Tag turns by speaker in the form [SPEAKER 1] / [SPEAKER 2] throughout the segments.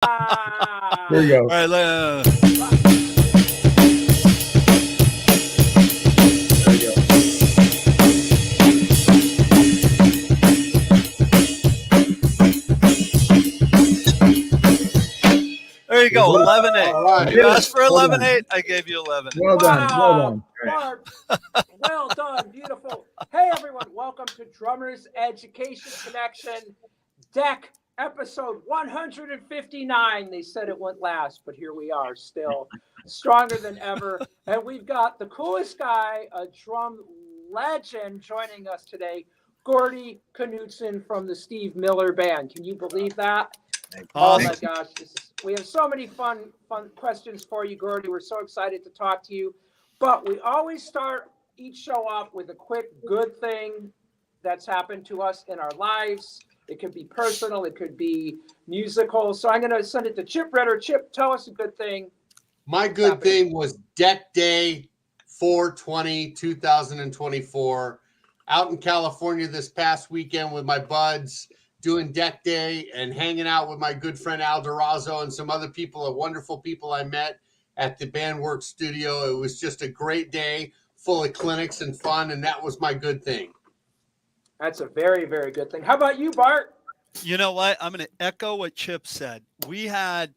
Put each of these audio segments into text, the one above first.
[SPEAKER 1] There you go.
[SPEAKER 2] All right, there you go, 11-8.
[SPEAKER 3] All right.
[SPEAKER 2] You asked for 11-8, I gave you 11.
[SPEAKER 1] Well done. Well done.
[SPEAKER 4] Barb, well done. Beautiful. Hey, everyone. Welcome to Drummers Education Connection Deck episode 159. They said it wouldn't last, but here we are, still stronger than ever. And we've got the coolest guy, a drum legend, joining us today, Gordy Knudtsen from the Steve Miller Band. Can you believe that?
[SPEAKER 2] Awesome.
[SPEAKER 4] Oh my gosh, we have so many fun questions for you, Gordy. We're so excited to talk to you. But we always start each show off with a quick good thing that's happened to us in our lives. It could be personal, it could be musical. So I'm going to send it to Chip Ritter. Chip, tell us a good thing.
[SPEAKER 3] My good thing was Deck Day 4/20/2024 out in California this past weekend with my buds, doing Deck Day and hanging out with my good friend Al Durazo and some other people, wonderful people I met at the Bandworks studio. It was just a great day full of clinics and fun, and that was my good thing.
[SPEAKER 4] That's a very, very good thing. How about you, Bart?
[SPEAKER 2] You know what? I'm going to echo what Chip said. We had,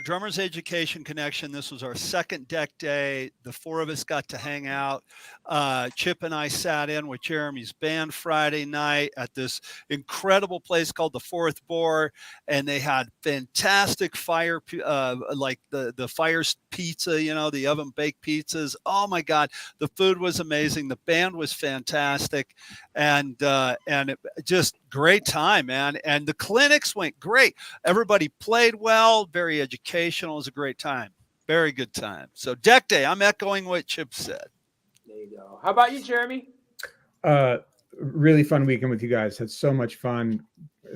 [SPEAKER 2] Drummers Education Connection. This was our second deck day. The four of us got to hang out. Chip and I sat in with Jeremy's band Friday night at this incredible place called the Fourth Bore, and they had fantastic fire, like the fire pizza, the oven baked pizzas. Oh my God, the food was amazing. The band was fantastic, and it just great time, man. And the clinics went great. Everybody played well, very educational. It was a great time. Very good time. So deck day, I'm echoing what Chip said.
[SPEAKER 4] There you go. How about you, Jeremy?
[SPEAKER 1] Really fun weekend with you guys. Had so much fun.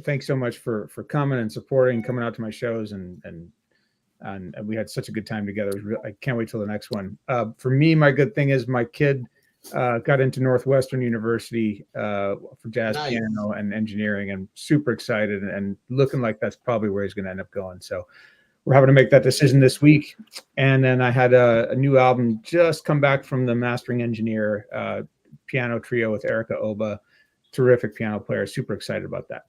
[SPEAKER 1] Thanks so much for coming and supporting, coming out to my shows, and we had such a good time together. I can't wait till the next one. For me, my good thing is my kid got into Northwestern University for jazz piano and engineering, and super excited and looking like that's probably where he's going to end up going. So we're having to make that decision this week. And then I had a new album just come back from the mastering engineer, piano trio with Erica Oba, terrific piano player. Super excited about that.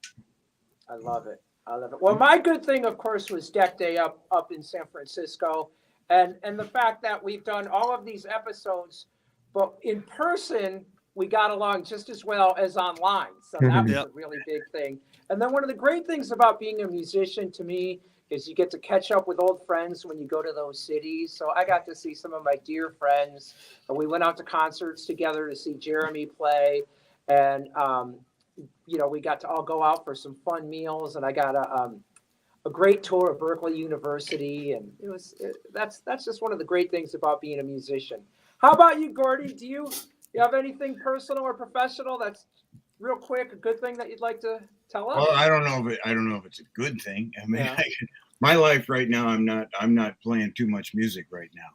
[SPEAKER 4] I love it. Well, my good thing, of course, was Deck Day up in San Francisco, and the fact that we've done all of these episodes, but in person we got along just as well as online. So that was a really big thing. And then one of the great things about being a musician to me is you get to catch up with old friends when you go to those cities. So I got to see some of my dear friends, and we went out to concerts together to see Jeremy play, and we got to all go out for some fun meals, and I got a great tour of Berkeley University, and that's just one of the great things about being a musician. How about you, Gordy? Do you have anything personal or professional that's real quick, a good thing that you'd like to tell us?
[SPEAKER 5] Well, I don't know if it's a good thing. I mean, my life right now, I'm not playing too much music right now.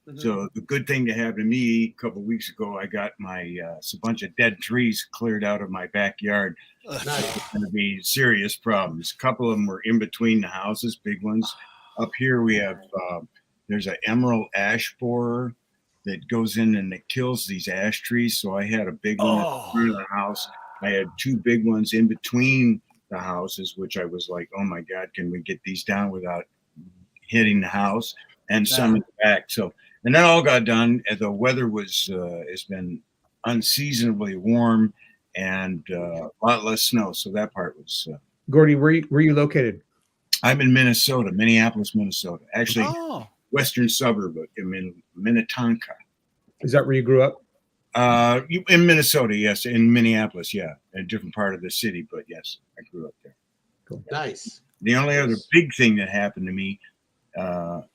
[SPEAKER 5] Mm-hmm. So the good thing to happen to me, a couple of weeks ago, I got my a bunch of dead trees cleared out of my backyard. It's going to be serious problems. A couple of them were in between the houses, big ones. Up here we have there's an emerald ash borer that goes in and it kills these ash trees. So I had a big one in front of the house. I had two big ones in between the houses, which I was like, oh my God, can we get these down without hitting the house? And some in the back. So, and that all got done. The weather has been unseasonably warm and a lot less snow. So that part was.
[SPEAKER 1] Gordy, where you located?
[SPEAKER 5] I'm in Minnesota, Minneapolis, Minnesota. Actually, western suburb in Minnetonka.
[SPEAKER 1] Is that where you grew up?
[SPEAKER 5] In Minnesota, yes. In Minneapolis, yeah. A different part of the city, but yes, I grew up there.
[SPEAKER 3] Cool. Nice.
[SPEAKER 5] The only other big thing that happened to me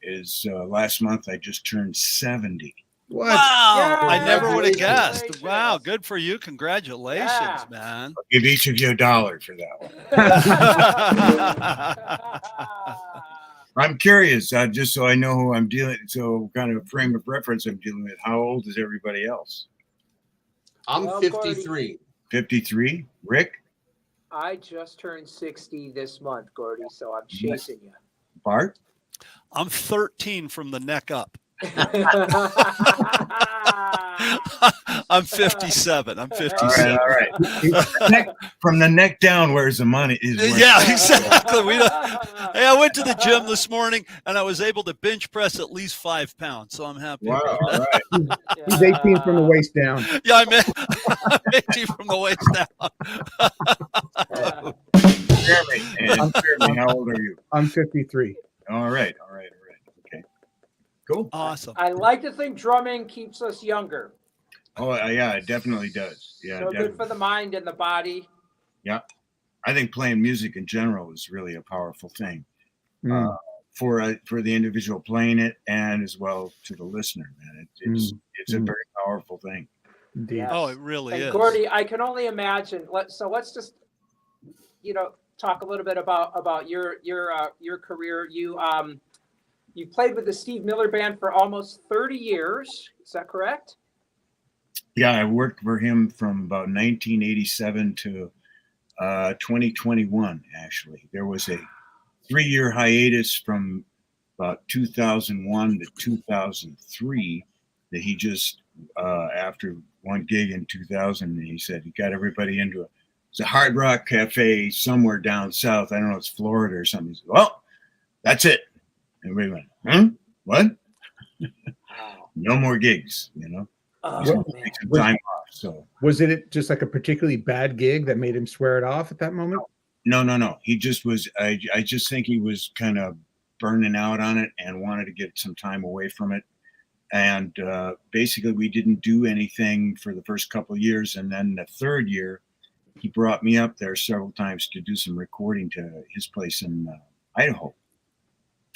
[SPEAKER 5] is last month I just turned 70.
[SPEAKER 2] What? Wow. I never would have guessed. Wow. Good for you. Congratulations, man.
[SPEAKER 5] I'll give each of you $1 for that one. I'm curious, just so I know who I'm dealing. So, kind of frame of reference I'm dealing with. How old is everybody else?
[SPEAKER 3] I'm 53.
[SPEAKER 5] 53. Rick?
[SPEAKER 4] I just turned 60 this month, Gordy. So I'm chasing you.
[SPEAKER 5] Bart?
[SPEAKER 2] I'm 13 from the neck up. I'm 57. I'm 57.
[SPEAKER 5] All right. From the neck down, where's the money?
[SPEAKER 2] Yeah, exactly. Hey, I went to the gym this morning and I was able to bench press at least 5 pounds, so I'm happy.
[SPEAKER 5] Wow. All right.
[SPEAKER 1] He's 18 from the waist down.
[SPEAKER 2] Yeah, I'm 18 from the waist down.
[SPEAKER 5] Jeremy, how old are you?
[SPEAKER 1] I'm 53.
[SPEAKER 5] All right. Okay. Cool.
[SPEAKER 2] Awesome.
[SPEAKER 4] I like to think drumming keeps us younger.
[SPEAKER 5] Oh, yeah, it definitely does. Yeah,
[SPEAKER 4] So
[SPEAKER 5] definitely.
[SPEAKER 4] good for the mind and the body.
[SPEAKER 5] Yeah. I think playing music in general is really a powerful thing for the individual playing it and as well to the listener, man. It's a very powerful thing.
[SPEAKER 1] Indeed.
[SPEAKER 4] Yes.
[SPEAKER 2] Oh, it really is.
[SPEAKER 4] Gordy, I can only imagine. Let's just, talk a little bit about your career. You played with the Steve Miller Band for almost 30 years. Is that correct?
[SPEAKER 5] Yeah, I worked for him from about 1987 to 2021, actually. There was a 3-year hiatus from about 2001 to 2003 that he just, after one gig in 2000, he said he got everybody into it's a Hard Rock Cafe somewhere down south. I don't know, it's Florida or something. He said, well, that's it. And we went, what? No more gigs,
[SPEAKER 4] Oh,
[SPEAKER 5] take some time off. So
[SPEAKER 1] Was it just like a particularly bad gig that made him swear it off at that moment?
[SPEAKER 5] no. He just was. I just think he was kind of burning out on it and wanted to get some time away from it. And basically, we didn't do anything for the first couple of years, and then the third year, he brought me up there several times to do some recording to his place in Idaho.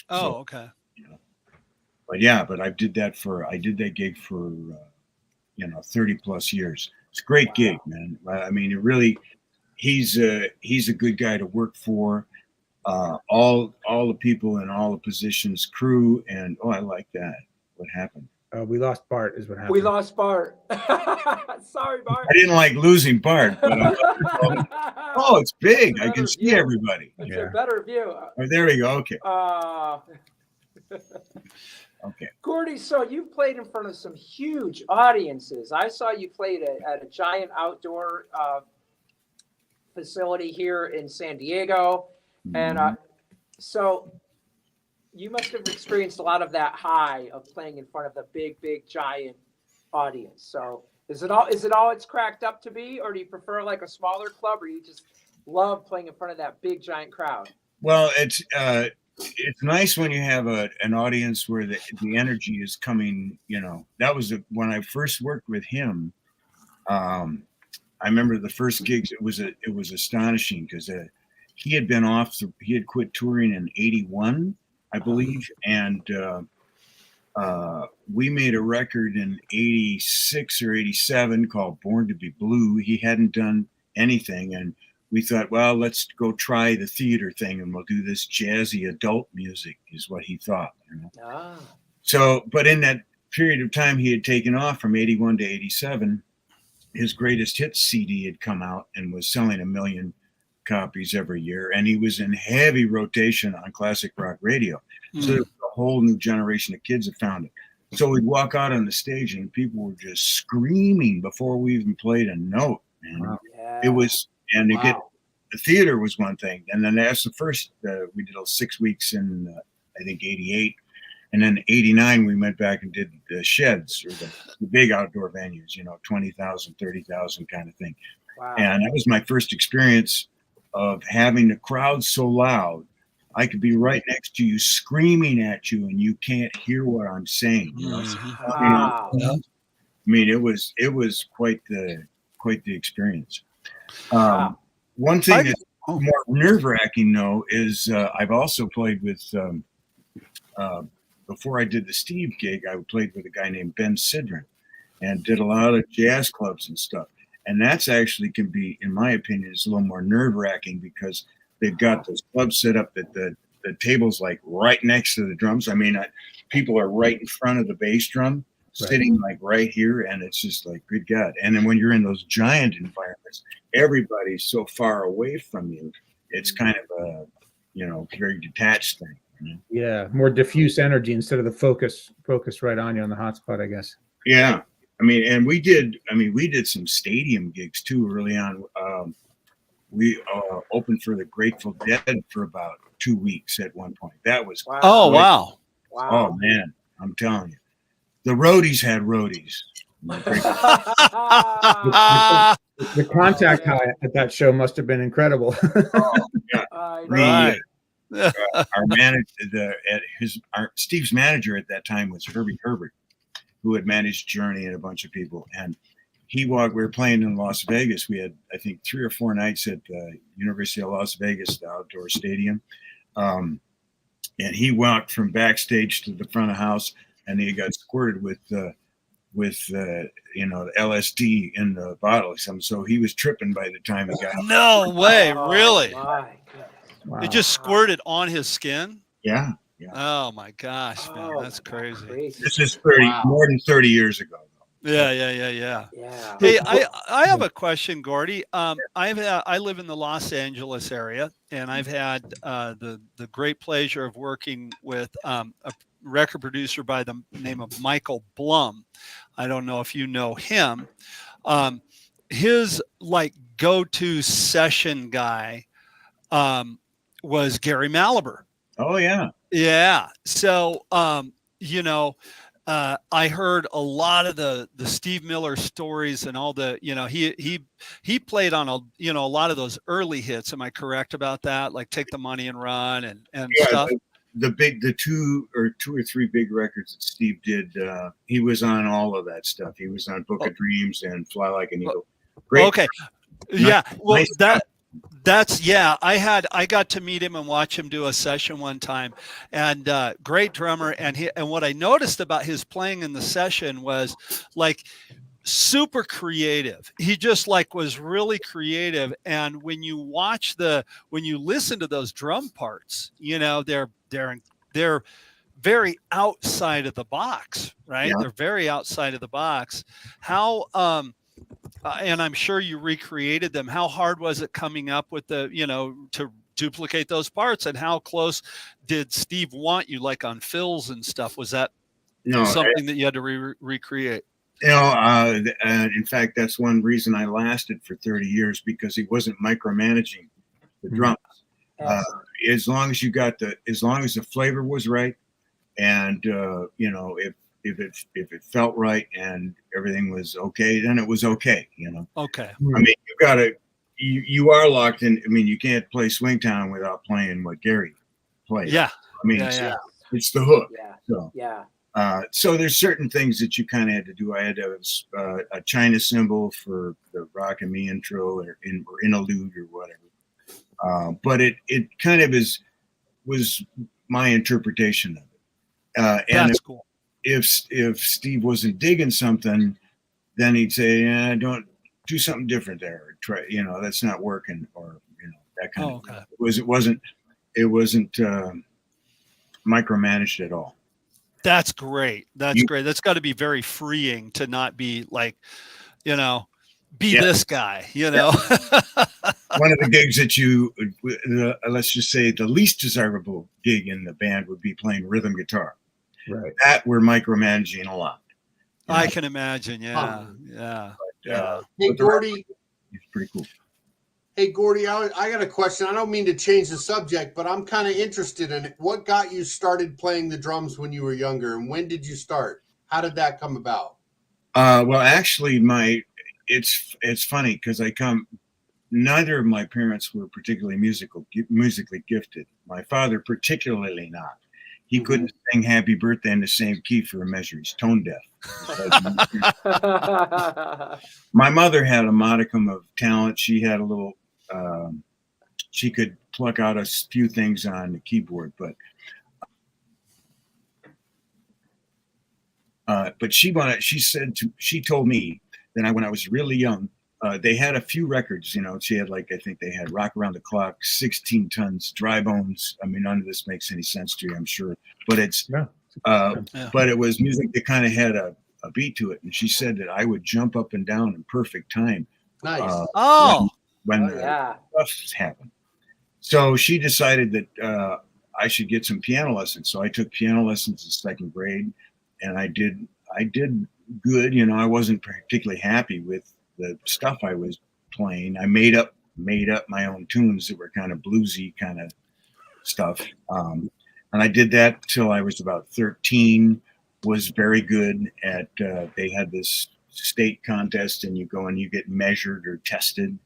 [SPEAKER 2] Oh, okay.
[SPEAKER 5] But I did that gig for 30 plus years. It's a great gig, man. I mean, it really, he's a good guy to work for. All the people in all the positions, crew, and I like that. What happened?
[SPEAKER 1] We lost Bart, is what happened.
[SPEAKER 4] we lost Bart. Sorry, Bart.
[SPEAKER 5] I didn't like losing Bart, but it's big. I can see everybody.
[SPEAKER 4] It's a better view.
[SPEAKER 5] Oh, there we go. Okay. Okay.
[SPEAKER 4] Gordy, so you played in front of some huge audiences. I saw you played at a giant outdoor facility here in San Diego. And so you must have experienced a lot of that high of playing in front of the big, giant audience. So is it all it's cracked up to be, or do you prefer like a smaller club, or you just love playing in front of that big, giant crowd?
[SPEAKER 5] Well, it's nice when you have an audience where the energy is coming. That was when I first worked with him. I remember the first gigs. It was astonishing because he had been off. He had quit touring in '81, I believe, and we made a record in '86 or '87 called "Born to Be Blue." He hadn't done anything, and we thought, well, let's go try the theater thing and we'll do this jazzy adult music, is what he thought. So, but in that period of time he had taken off from '81 to '87, his greatest hits CD had come out and was selling 1 million copies every year. And he was in heavy rotation on classic rock radio. So there was a whole new generation of kids that found it. So we'd walk out on the stage and people were just screaming before we even played a note. And it was, and to get the theater was one thing. And then that's the first, we did 6 weeks in, I think, '88. And then '89, we went back and did the sheds, or the big outdoor venues, 20,000, 30,000 kind of thing.
[SPEAKER 4] Wow.
[SPEAKER 5] And that was my first experience of having the crowd so loud. I could be right next to you screaming at you and you can't hear what I'm saying.
[SPEAKER 4] Wow.
[SPEAKER 5] I mean, it was quite the experience. One thing that's more nerve-wracking, though, is I've also played with, before I did the Steve gig, I played with a guy named Ben Sidran and did a lot of jazz clubs and stuff. And that's actually can be, in my opinion, is a little more nerve-wracking because they've got those clubs set up that the table's like right next to the drums. I mean, people are right in front of the bass drum, sitting like right here, and it's just like, good God. And then when you're in those giant environments, everybody's so far away from you. It's kind of a, very detached thing.
[SPEAKER 1] Yeah, more diffuse energy instead of the focus right on you on the hotspot, I guess.
[SPEAKER 5] Yeah. I mean, and we did some stadium gigs too early on. We opened for the Grateful Dead for about 2 weeks at one point. That was
[SPEAKER 4] Wow.
[SPEAKER 2] Oh, wow.
[SPEAKER 4] Wow.
[SPEAKER 5] Oh man, I'm telling you, the roadies had roadies.
[SPEAKER 1] The contact
[SPEAKER 4] yeah.
[SPEAKER 1] high at that show must have been incredible.
[SPEAKER 4] I know.
[SPEAKER 2] Right.
[SPEAKER 5] Our manager, Steve's manager at that time was Herbie Herbert, who had managed Journey and a bunch of people. And we were playing in Las Vegas. We had, I think, 3 or 4 nights at the University of Las Vegas, the outdoor stadium. And he walked from backstage to the front of the house, and he got squirted with the LSD in the bottle. So he was tripping by the time he got out.
[SPEAKER 2] No way, really?
[SPEAKER 4] My goodness.
[SPEAKER 1] Wow.
[SPEAKER 2] It just squirted on his skin?
[SPEAKER 5] Yeah.
[SPEAKER 2] Oh my gosh, man,
[SPEAKER 4] Oh,
[SPEAKER 2] that's
[SPEAKER 4] my God,
[SPEAKER 2] crazy.
[SPEAKER 5] This is
[SPEAKER 3] Wow.
[SPEAKER 5] more than 30 years ago.
[SPEAKER 2] Yeah.
[SPEAKER 4] Yeah.
[SPEAKER 2] Hey, I have a question, Gordy. I live in the Los Angeles area, and I've had the great pleasure of working with a record producer by the name of Michael Blum. I don't know if you know him. His like go-to session guy was Gary Malaber.
[SPEAKER 5] Oh yeah.
[SPEAKER 2] Yeah. So, I heard a lot of the Steve Miller stories and all the, he played on a lot of those early hits. Am I correct about that? Like Take the Money and Run and
[SPEAKER 5] Yeah,
[SPEAKER 2] stuff.
[SPEAKER 5] the two or three big records that Steve did, he was on all of that stuff. He was on Book of Dreams and Fly Like an Eagle. Great.
[SPEAKER 2] Okay. Yeah. Well,
[SPEAKER 5] nice
[SPEAKER 2] I got to meet him and watch him do a session one time, and great drummer. And what I noticed about his playing in the session was like super creative. He just like was really creative. And when you listen to those drum parts, they're very outside of the box, right?
[SPEAKER 5] Yeah.
[SPEAKER 2] They're very outside of the box. How, and I'm sure you recreated them. How hard was it coming up with to duplicate those parts, and how close did Steve want you, like on fills and stuff? Was that something that you had to recreate?
[SPEAKER 5] In fact, that's one reason I lasted for 30 years, because he wasn't micromanaging the drums. As long as the flavor was right, and if it felt right and everything was okay, then it was okay.
[SPEAKER 2] Okay.
[SPEAKER 5] I mean, you are locked in. I mean, you can't play Swingtown without playing what Gary played.
[SPEAKER 2] Yeah.
[SPEAKER 5] I mean, it's the hook. So there's certain things that you kind of had to do. I had to have a China cymbal for the Rock and Me intro, or interlude or whatever. But it kind of was my interpretation of it. And
[SPEAKER 2] that's cool.
[SPEAKER 5] If Steve wasn't digging something, then he'd say, "Yeah, don't do something different there. Or try, that's not working," or that kind of.
[SPEAKER 2] Okay.
[SPEAKER 5] It wasn't micromanaged at all.
[SPEAKER 2] That's great. That's great. That's got to be very freeing to not be like, this guy.
[SPEAKER 5] One of the gigs that let's just say the least desirable gig in the band would be playing rhythm guitar.
[SPEAKER 1] Right.
[SPEAKER 5] That we're micromanaging a lot.
[SPEAKER 2] I can imagine. Yeah.
[SPEAKER 3] Hey, Gordy.
[SPEAKER 5] It's pretty cool.
[SPEAKER 3] Hey, Gordy, I got a question. I don't mean to change the subject, but I'm kind of interested in it. What got you started playing the drums when you were younger, and when did you start? How did that come about?
[SPEAKER 5] Well, actually, it's funny because neither of my parents were particularly musically gifted. My father particularly not. He couldn't sing Happy Birthday in the same key for a measure. He's tone deaf. My mother had a modicum of talent. She had a little, she could pluck out a few things on the keyboard, but she told me that when I was really young, they had a few records, she had I think they had Rock Around the Clock, 16 Tons, Dry Bones. I mean, none of this makes any sense to you, I'm sure, but but it was music that kind of had a beat to it. And she said that I would jump up and down in perfect time.
[SPEAKER 3] Nice.
[SPEAKER 5] When stuff happened. So she decided that I should get some piano lessons. So I took piano lessons in second grade, and I did good. You know, I wasn't particularly happy with the stuff I was playing. I made up my own tunes that were kind of bluesy kind of stuff. And I did that till I was about 13, was very good at, they had this state contest, and you go and you get measured or tested.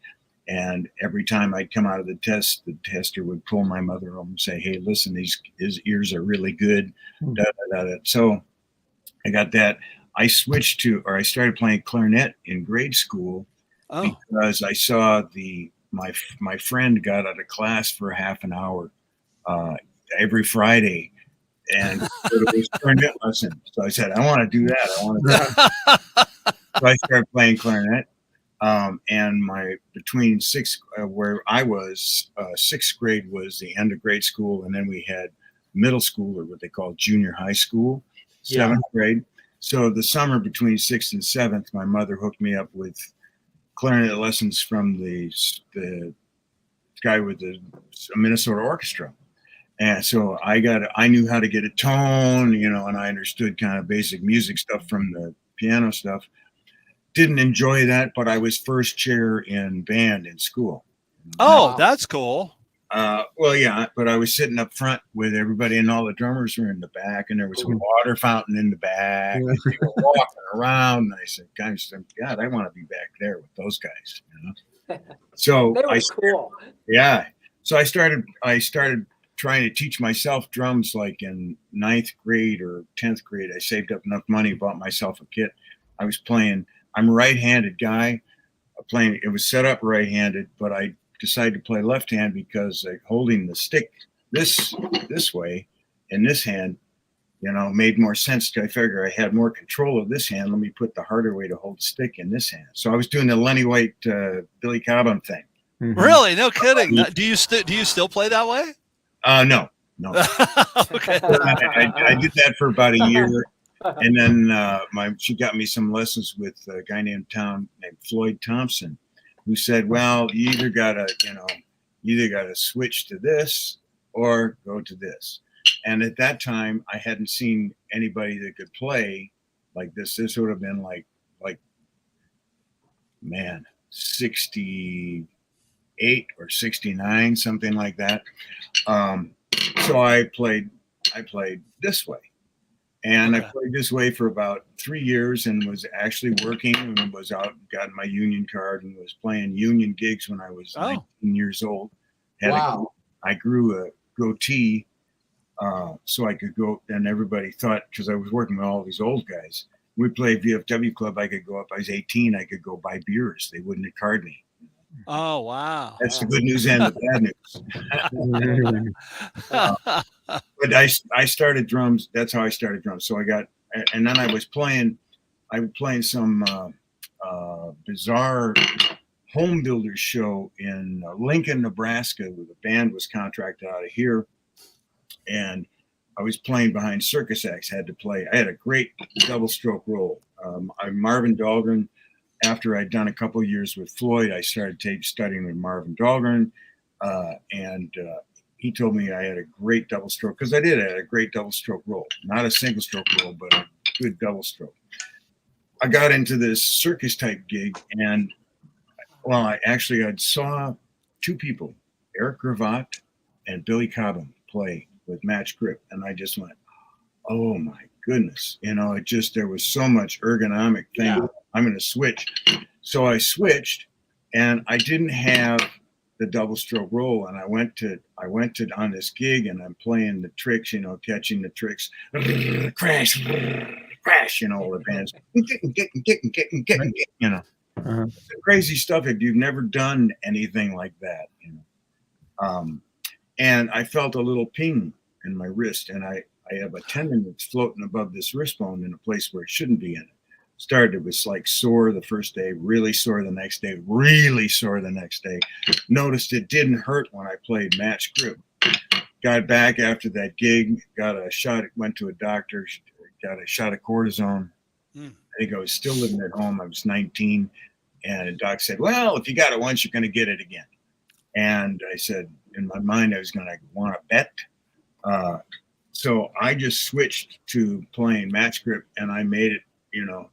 [SPEAKER 5] And every time I'd come out of the test, the tester would pull my mother over and say, "Hey, listen, his ears are really good." Da, da, da, da. So I got that. I started playing clarinet in grade school because I saw my friend got out of class for half an hour every Friday, and it was clarinet lesson. So I said, I want to do that. I want to do that. So I started playing clarinet. And between where I was, sixth grade was the end of grade school, and then we had middle school, or what they call junior high school, seventh grade. So the summer between sixth and seventh, my mother hooked me up with clarinet lessons from the guy with the Minnesota Orchestra. And so I knew how to get a tone, you know, and I understood kind of basic music stuff from the piano stuff. Didn't enjoy that, but I was first chair in band in school.
[SPEAKER 2] Oh, that's cool.
[SPEAKER 5] Well, yeah, but I was sitting up front with everybody, and all the drummers were in the back, and there was a water fountain in the back. And they were walking around, and I said, "Guys, God, I want to be back there with those guys." You know? So
[SPEAKER 4] They were cool.
[SPEAKER 5] Yeah. So I started trying to teach myself drums like in 9th grade or 10th grade. I saved up enough money, bought myself a kit. I was playing. I'm a right-handed guy. It was set up right-handed, but I decided to play left-hand because holding the stick this way in this hand, you know, made more sense. I figure I had more control of this hand. Let me put the harder way to hold the stick in this hand. So I was doing the Lenny White, Billy Cobham thing.
[SPEAKER 2] Mm-hmm. Really? No kidding. Do you still play that way?
[SPEAKER 5] No.
[SPEAKER 2] Okay.
[SPEAKER 5] I did that for about a year. And then she got me some lessons with a guy named Floyd Thompson, who said, "Well, you either gotta switch to this or go to this." And at that time, I hadn't seen anybody that could play like this. This would have been like 68 or 69, something like that. So I played this way. And I played this way for about 3 years and was actually working and was out, got my union card and was playing union gigs when I was 19 years old. I grew a goatee so I could go, and everybody thought, because I was working with all these old guys, we played VFW club, I could go up, I was 18, I could go buy beers. They wouldn't card me.
[SPEAKER 2] Oh, wow.
[SPEAKER 5] That's the good news and the bad news. But I started drums. That's how I started drums. So and then I was playing some bizarre home builders show in Lincoln, Nebraska, where the band was contracted out of here. And I was playing behind circus acts, I had a great double stroke roll. Marvin Dahlgren, after I'd done a couple of years with Floyd, I started studying with Marvin Dahlgren. And he told me I had a great double stroke, because I had a great double stroke roll, not a single stroke roll, but a good double stroke. I got into this circus type gig, and I saw two people, Eric Gravatt and Billy Cobham, play with match grip, and I just went, "Oh my goodness!" You know, there was so much ergonomic thing. Yeah. I'm going to switch. So I switched, and I didn't have the double stroke roll, and I went to on this gig, and I'm playing the tricks, you know, catching the tricks, crash, crash, you know, all the bands, getting, you know, crazy stuff if you've never done anything like that, you know. And I felt a little ping in my wrist, and I have a tendon that's floating above this wrist bone in a place where it shouldn't be in it. It was like sore the first day, really sore the next day, really sore the next day. Noticed it didn't hurt when I played match grip. Got back after that gig, got a shot, went to a doctor, got a shot of cortisone. I think I was still living at home. I was 19. And the doc said, "Well, if you got it once, you're going to get it again." And I said, in my mind, I was going to want to bet. So I just switched to playing match grip, and I made it,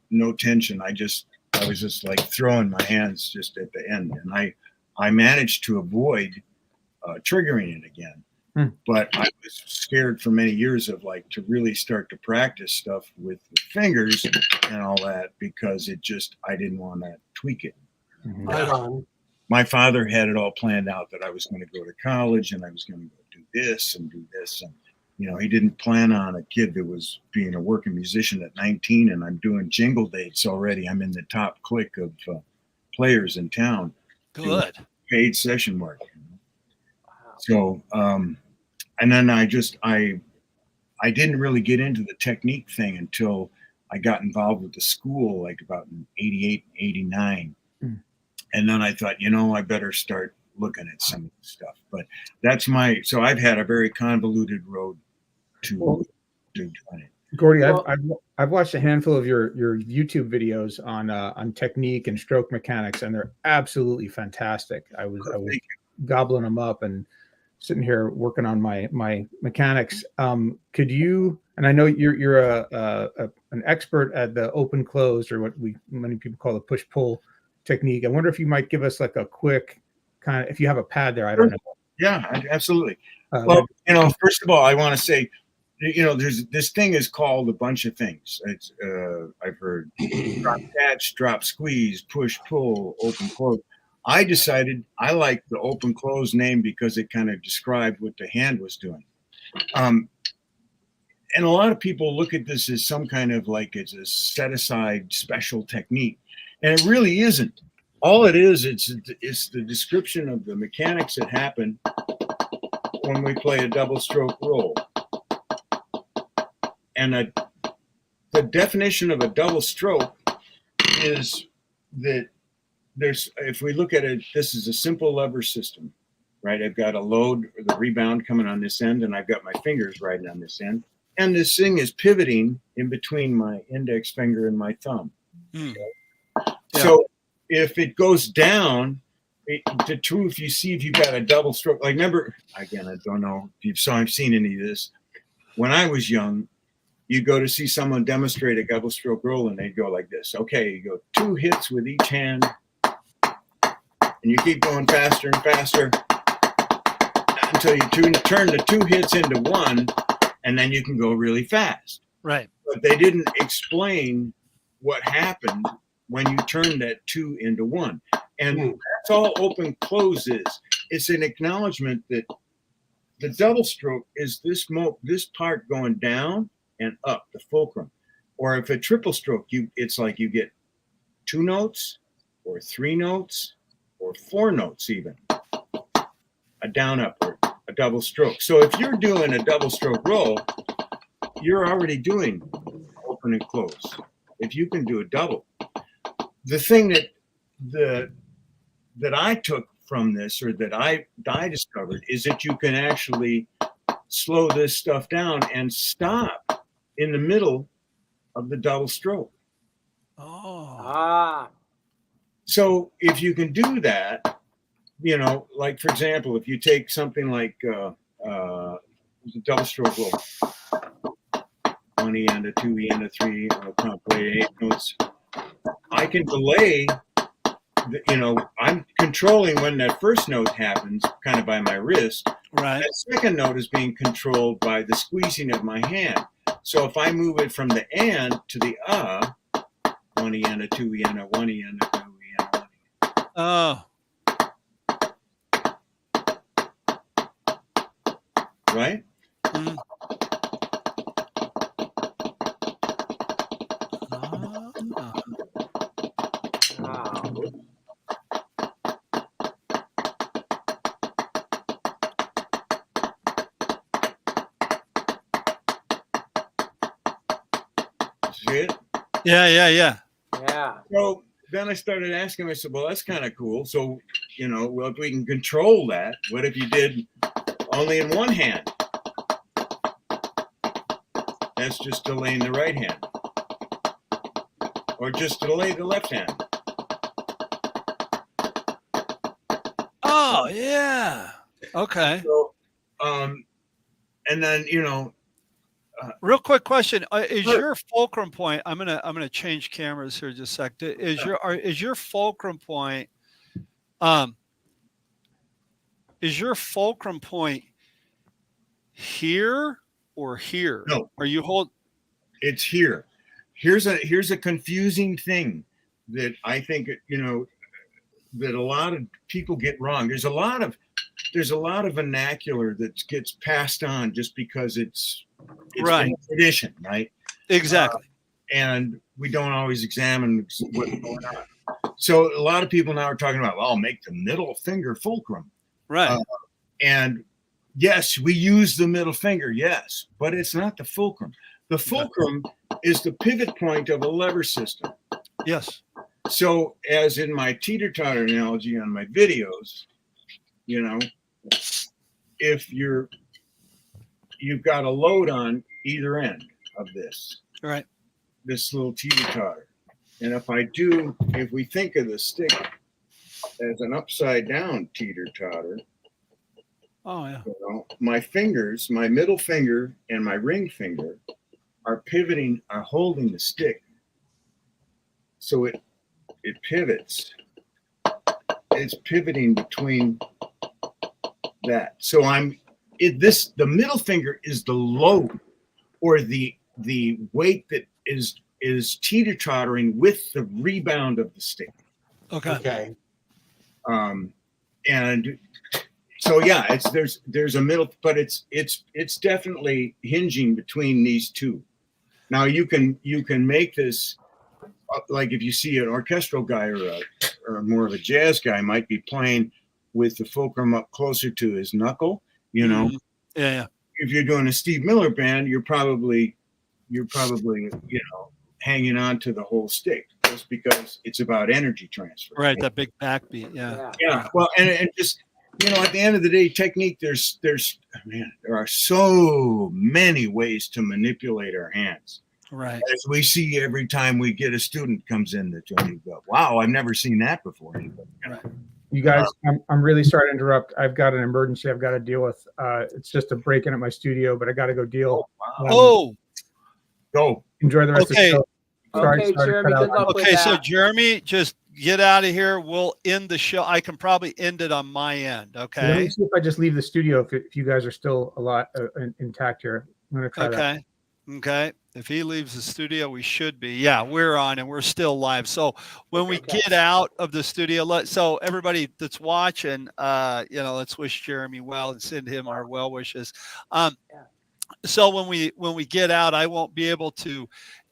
[SPEAKER 5] no tension. I was just like throwing my hands just at the end, and I managed to avoid triggering it again. But I was scared for many years of like to really start to practice stuff with the fingers and all that, because I didn't want to tweak it.
[SPEAKER 3] Right on.
[SPEAKER 5] My father had it all planned out that I was going to go to college and I was going to go do this and do this. And, he didn't plan on a kid that was being a working musician at 19, and I'm doing jingle dates already. I'm in the top clique of players in town.
[SPEAKER 2] Good.
[SPEAKER 5] Paid session work. So, and then I didn't really get into the technique thing until I got involved with the school, like about in 88, 89. And then I thought, I better start looking at some of the stuff. But so I've had a very convoluted road to doing it.
[SPEAKER 1] Gordy, I've watched a handful of your YouTube videos on technique and stroke mechanics, and they're absolutely fantastic. I was gobbling them up and sitting here working on my mechanics. Could you? And I know you're an expert at the open close, or what many people call the push pull technique. I wonder if you might give us like a quick kind of, if you have a pad there. I don't know.
[SPEAKER 5] Yeah, absolutely. Well, first of all, I want to say, there's this thing is called a bunch of things. It's I've heard drop catch, drop squeeze, push pull, open close. I decided I liked the open close name because it kind of described what the hand was doing. And a lot of people look at this as some kind of like it's a set aside special technique, and it really isn't. All it is, it's the description of the mechanics that happen when we play a double stroke roll. And the definition of a double stroke is that if we look at it, this is a simple lever system, right? I've got a load or the rebound coming on this end, and I've got my fingers riding on this end. And this thing is pivoting in between my index finger and my thumb. Okay? Yeah. So if it goes down, if you see if you've got a double stroke, like remember, again, I don't know if I've seen any of this. When I was young, you go to see someone demonstrate a double stroke roll, and they'd go like this. Okay, you go 2 hits with each hand, and you keep going faster and faster until you turn the 2 hits into 1, and then you can go really fast.
[SPEAKER 2] Right.
[SPEAKER 5] But they didn't explain what happened when you turn that 2 into 1. And that's all open close is. It's an acknowledgement that the double stroke is this part going down and up, the fulcrum. Or if a triple stroke, it's like you get 2 notes or 3 notes or 4 notes even. A down upward, a double stroke. So if you're doing a double stroke roll, you're already doing open and close. If you can do a double. The thing that I took from this, or that I discovered, is that you can actually slow this stuff down and stop in the middle of the double stroke. So if you can do that, like for example, if you take something like a double stroke roll, 1 E and a 2 E and a 3, play 8 notes. I can delay. I'm controlling when that first note happens, kind of by my wrist.
[SPEAKER 2] Right.
[SPEAKER 5] That second note is being controlled by the squeezing of my hand. So if I move it from the and to the 1 E and a 2 E and a 1 E and a 2 E and a 1 E.
[SPEAKER 2] Oh.
[SPEAKER 5] Right?
[SPEAKER 2] Mm.
[SPEAKER 5] See it?
[SPEAKER 2] Yeah.
[SPEAKER 5] So then I started asking myself, well, that's kind of cool. So, well, if we can control that, what if you did only in one hand? That's just delaying the right hand. Or just delay the left hand.
[SPEAKER 2] Oh, yeah. Okay.
[SPEAKER 5] So, and then, you know,
[SPEAKER 2] Real quick question: is your fulcrum point? I'm gonna change cameras here just a sec. Is your fulcrum point? Um, is your fulcrum point here or here?
[SPEAKER 5] no,
[SPEAKER 2] Are you hold?
[SPEAKER 5] it's here. Here's a confusing thing that I think, you know, that a lot of people get wrong. There's a lot of vernacular that gets passed on just because it's
[SPEAKER 2] Right.
[SPEAKER 5] been a tradition, right?
[SPEAKER 2] Exactly.
[SPEAKER 5] And we don't always examine what's going on. So a lot of people now are talking about, well, I'll make the middle finger fulcrum.
[SPEAKER 2] Right.
[SPEAKER 5] And yes, we use the middle finger, yes, but it's not the fulcrum. The fulcrum is the pivot point of a lever system.
[SPEAKER 2] Yes.
[SPEAKER 5] So as in my teeter-totter analogy on my videos, you know, if you've got a load on either end of this little teeter-totter. And if we think of the stick as an upside down teeter-totter,
[SPEAKER 2] oh yeah,
[SPEAKER 5] you know, my fingers, my middle finger and my ring finger are holding the stick. So it pivots. It's pivoting between that. So the middle finger is the load, or the weight that is teeter-tottering with the rebound of the stick.
[SPEAKER 2] okay.
[SPEAKER 5] And so yeah, there's a middle, but it's definitely hinging between these two. Now you can make this, like if you see an orchestral guy or more of a jazz guy might be playing with the fulcrum up closer to his knuckle, you know.
[SPEAKER 2] Yeah.
[SPEAKER 5] If you're doing a Steve Miller band, you're probably, you know, hanging on to the whole stick just because it's about energy transfer.
[SPEAKER 2] Right. That big backbeat. Yeah.
[SPEAKER 5] Yeah. Well, and just, you know, at the end of the day, technique, there are so many ways to manipulate our hands.
[SPEAKER 2] Right.
[SPEAKER 5] As we see every time we get a student comes in that you go, wow, I've never seen that before.
[SPEAKER 2] Right.
[SPEAKER 1] You guys, I'm really sorry to interrupt. I've got an emergency I've got to deal with. It's just a break in at my studio, but I got to go deal.
[SPEAKER 5] Go.
[SPEAKER 1] Enjoy the rest of the show.
[SPEAKER 4] Okay, Jeremy, good luck with that.
[SPEAKER 2] So Jeremy, just get out of here. We'll end the show. I can probably end it on my end. Okay.
[SPEAKER 1] Let me see if I just leave the studio if you guys are still a lot intact here. I'm going to try that.
[SPEAKER 2] Okay. If he leaves the studio, we should be. Yeah, we're on and we're still live. So when we get out of the studio, so everybody that's watching, let's wish Jeremy well and send him our well wishes. So when we get out, I won't be able to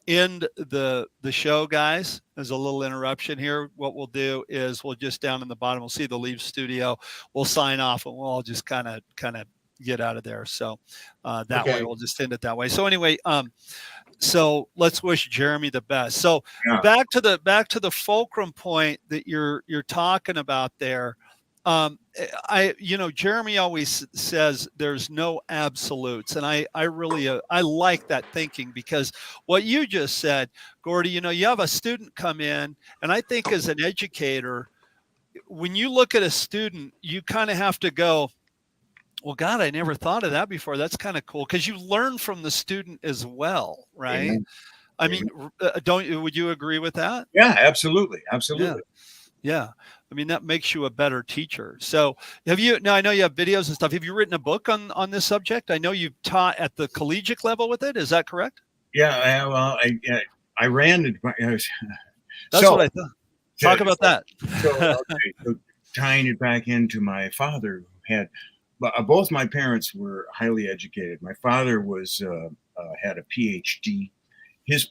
[SPEAKER 2] end the show, guys. There's a little interruption here. What we'll do is we'll just down in the bottom, we'll see the leave studio. We'll sign off and we'll all just kind of get out of there. So way we'll just end it that way. So anyway, so let's wish Jeremy the best. So back to the fulcrum point that you're talking about there. Jeremy always says there's no absolutes, and I really I like that thinking, because what you just said, Gordy, you have a student come in, and I think as an educator, when you look at a student, you kind of have to go, well, God, I never thought of that before. That's kind of cool, because you learn from the student as well, right?
[SPEAKER 5] Amen.
[SPEAKER 2] I mean, would you agree with that?
[SPEAKER 5] Yeah, absolutely.
[SPEAKER 2] Yeah. I mean, that makes you a better teacher. So now I know you have videos and stuff. Have you written a book on this subject? I know you've taught at the collegiate level with it. Is that correct?
[SPEAKER 5] Yeah. I ran it.
[SPEAKER 2] That's what I thought. Talk about that.
[SPEAKER 5] So tying it back into my father, who had, both my parents were highly educated. My father had a PhD. His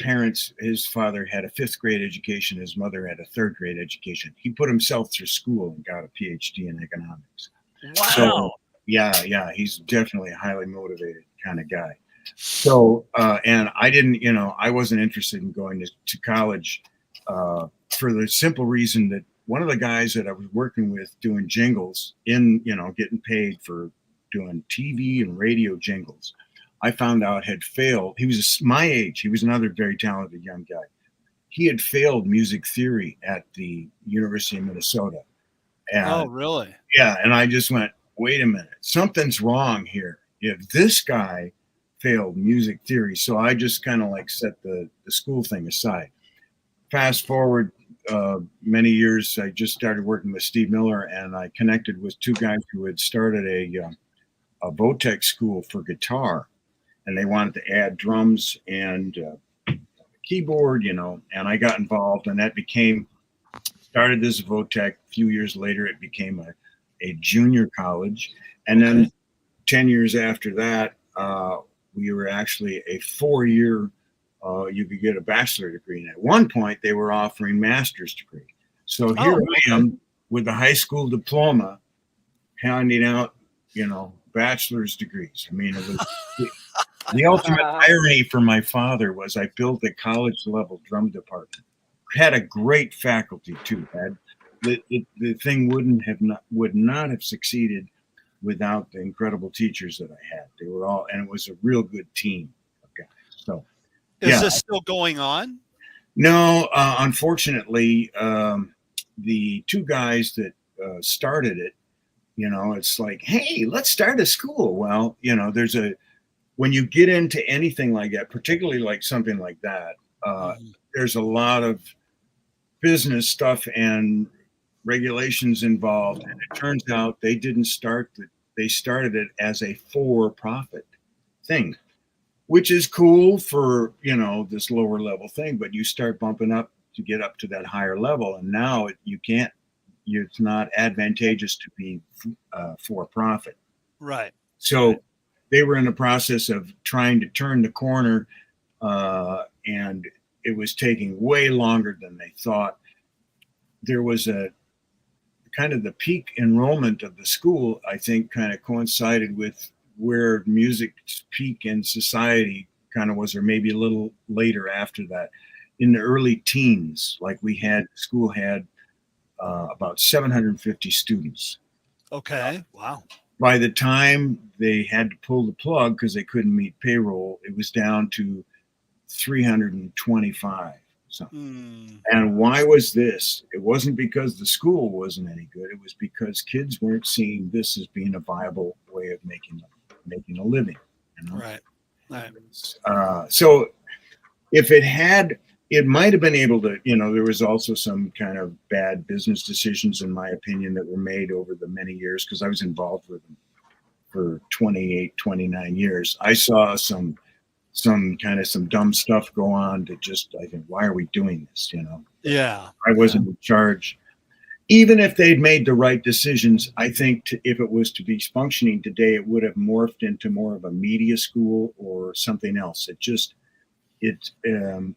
[SPEAKER 5] father had a 5th grade education. His mother had a 3rd grade education. He put himself through school and got a PhD in economics.
[SPEAKER 2] Wow.
[SPEAKER 5] So, yeah, he's definitely a highly motivated kind of guy. So, and I wasn't interested in going to college for the simple reason that one of the guys that I was working with doing jingles getting paid for doing TV and radio jingles, I found out had failed. He was my age. He was another very talented young guy. He had failed music theory at the University of Minnesota. And,
[SPEAKER 2] oh, really?
[SPEAKER 5] Yeah. And I just went, wait a minute, something's wrong here. if this guy failed music theory, so I just kind of like set the school thing aside. Fast forward many years, I just started working with Steve Miller, and I connected with two guys who had started a Votech school for guitar, and they wanted to add drums and keyboard, you know, and I got involved, and that started as Votech. A few years later, it became a junior college, and then 10 years after that, we were actually a 4-year. You could get a bachelor degree, and at one point they were offering master's degree. So here I am with the high school diploma, handing out, you know, bachelor's degrees. I mean, it was the ultimate irony for my father was I built a college level drum department. Had a great faculty too. The thing would not have succeeded without the incredible teachers that I had. They were all, and it was a real good team of guys. So,
[SPEAKER 2] is this still going on?
[SPEAKER 5] No, unfortunately, the two guys that started it, you know, it's like, hey, let's start a school. Well, you know, when you get into anything like that, particularly like something like that, there's a lot of business stuff and regulations involved. And it turns out they didn't start they started it as a for-profit thing, which is cool for, you know, this lower level thing, but you start bumping up to get up to that higher level. And now it's not advantageous to be for profit.
[SPEAKER 2] Right.
[SPEAKER 5] So they were in the process of trying to turn the corner, and it was taking way longer than they thought. There was a kind of the peak enrollment of the school, I think, kind of coincided with where music's peak in society kind of was, or maybe a little later after that. In the early teens, like school had about 750 students.
[SPEAKER 2] Okay. Wow.
[SPEAKER 5] By the time they had to pull the plug because they couldn't meet payroll, it was down to 325. And why was this? It wasn't because the school wasn't any good. It was because kids weren't seeing this as being a viable way of making a living. You know?
[SPEAKER 2] Right.
[SPEAKER 5] So if it might have been able to, you know, there was also some kind of bad business decisions, in my opinion, that were made over the many years, because I was involved with them for 28, 29 years. I saw some dumb stuff go on that just, I think, why are we doing this? You know?
[SPEAKER 2] Yeah.
[SPEAKER 5] I wasn't in charge. Even if they'd made the right decisions, I think if it was to be functioning today, it would have morphed into more of a media school or something else. I don't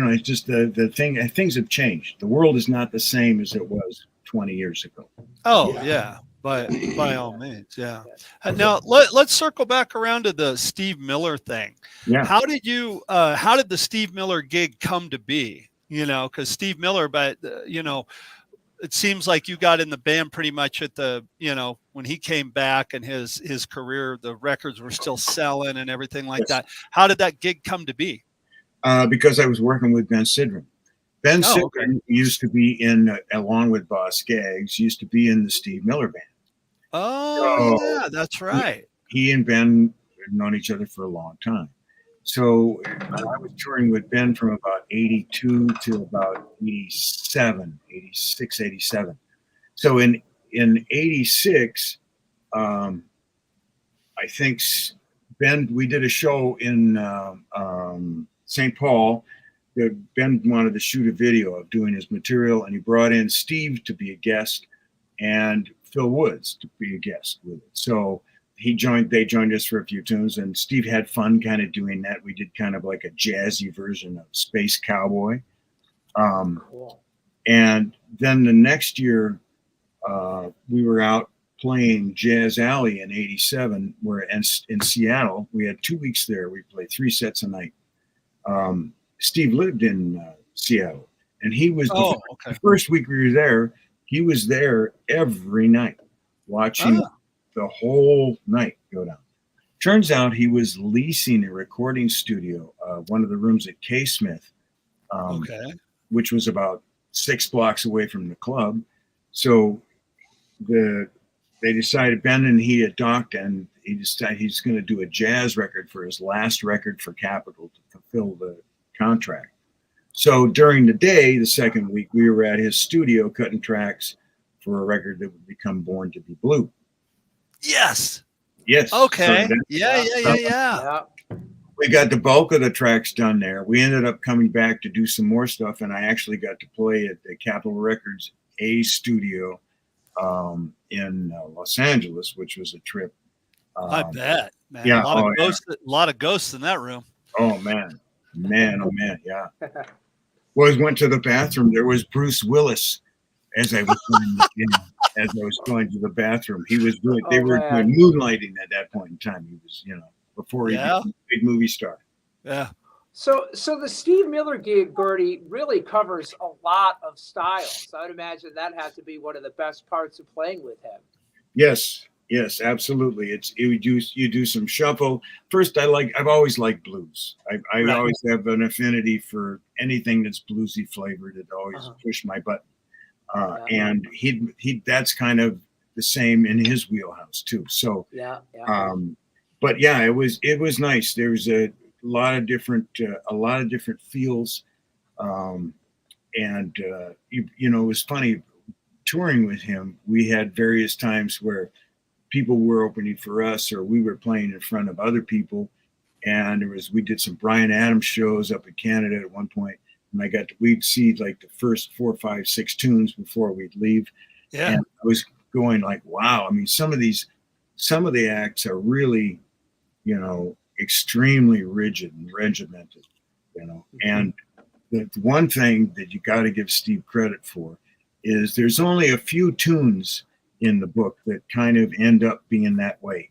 [SPEAKER 5] know. It's just the thing. Things have changed. The world is not the same as it was 20 years ago.
[SPEAKER 2] Oh yeah. By all means, yeah. Now let's circle back around to the Steve Miller thing.
[SPEAKER 5] Yeah.
[SPEAKER 2] How did the Steve Miller gig come to be? You know, because Steve Miller, but you know, it seems like you got in the band pretty much at the, you know, when he came back and his career, the records were still selling and everything like that. How did that gig come to be?
[SPEAKER 5] Because I was working with Ben Sidran. Ben Sidran used to be along with Boss Skaggs, used to be in the Steve Miller band.
[SPEAKER 2] Oh, yeah, that's right.
[SPEAKER 5] He and Ben had known each other for a long time. So I was touring with Ben from about 82 to about 86, 87. So in 86, I think Ben, we did a show in St. Paul. Ben wanted to shoot a video of doing his material, and he brought in Steve to be a guest and Phil Woods to be a guest with it. So they joined us for a few tunes, and Steve had fun kind of doing that. We did kind of like a jazzy version of Space Cowboy.
[SPEAKER 4] Cool.
[SPEAKER 5] And then the next year, we were out playing Jazz Alley in 87, where in Seattle, we had 2 weeks there. We played 3 sets a night. Steve lived in Seattle, and he was the first week we were there. He was there every night watching the whole night go down. Turns out he was leasing a recording studio, one of the rooms at K Smith, which was about 6 blocks away from the club. So they decided Ben and he had talked, and he decided he's going to do a jazz record for his last record for Capitol to fulfill the contract. So during the day, the second week, we were at his studio cutting tracks for a record that would become Born to Be Blue.
[SPEAKER 2] Yes.
[SPEAKER 5] Yes.
[SPEAKER 2] Okay.
[SPEAKER 5] So
[SPEAKER 2] Yeah.
[SPEAKER 5] we got the bulk of the tracks done there. We ended up coming back to do some more stuff, and I actually got to play at the Capitol Records A studio in Los Angeles, which was a trip.
[SPEAKER 2] I bet, man.
[SPEAKER 5] Yeah,
[SPEAKER 2] A lot of ghosts in that room.
[SPEAKER 5] Oh man, yeah. Well, I went to the bathroom. There was Bruce Willis as I was going to the bathroom. He was good. They were doing moonlighting at that point in time. He was, before he became a big movie star.
[SPEAKER 2] Yeah.
[SPEAKER 4] So the Steve Miller gig, Gordy, really covers a lot of styles. I would imagine that had to be one of the best parts of playing with him.
[SPEAKER 5] Yes, absolutely. You do some shuffle. First, I've always liked blues. I always have an affinity for anything that's bluesy flavored. It always pushed my button. And he that's kind of the same in his wheelhouse too. So but yeah, it was nice. There was a lot of different feels, and it was funny touring with him. We had various times where people were opening for us, or we were playing in front of other people, and we did some Bryan Adams shows up in Canada at one point, and we'd see like the first 4, 5, 6 tunes before we'd leave.
[SPEAKER 2] Yeah,
[SPEAKER 5] and I was going like, wow. I mean, some of the acts are really, extremely rigid and regimented, and the one thing that you got to give Steve credit for is there's only a few tunes in the book that kind of end up being that way.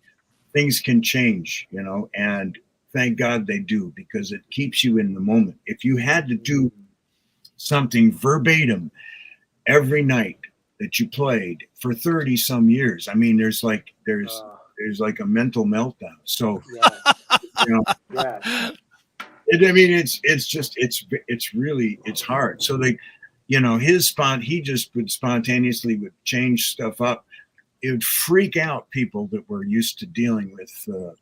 [SPEAKER 5] Things can change, and thank God they do, because it keeps you in the moment. If you had to do something verbatim every night that you played for 30 some years, I mean, there's like a mental meltdown. So, it's hard. So he just spontaneously would change stuff up. It would freak out people that were used to dealing with, the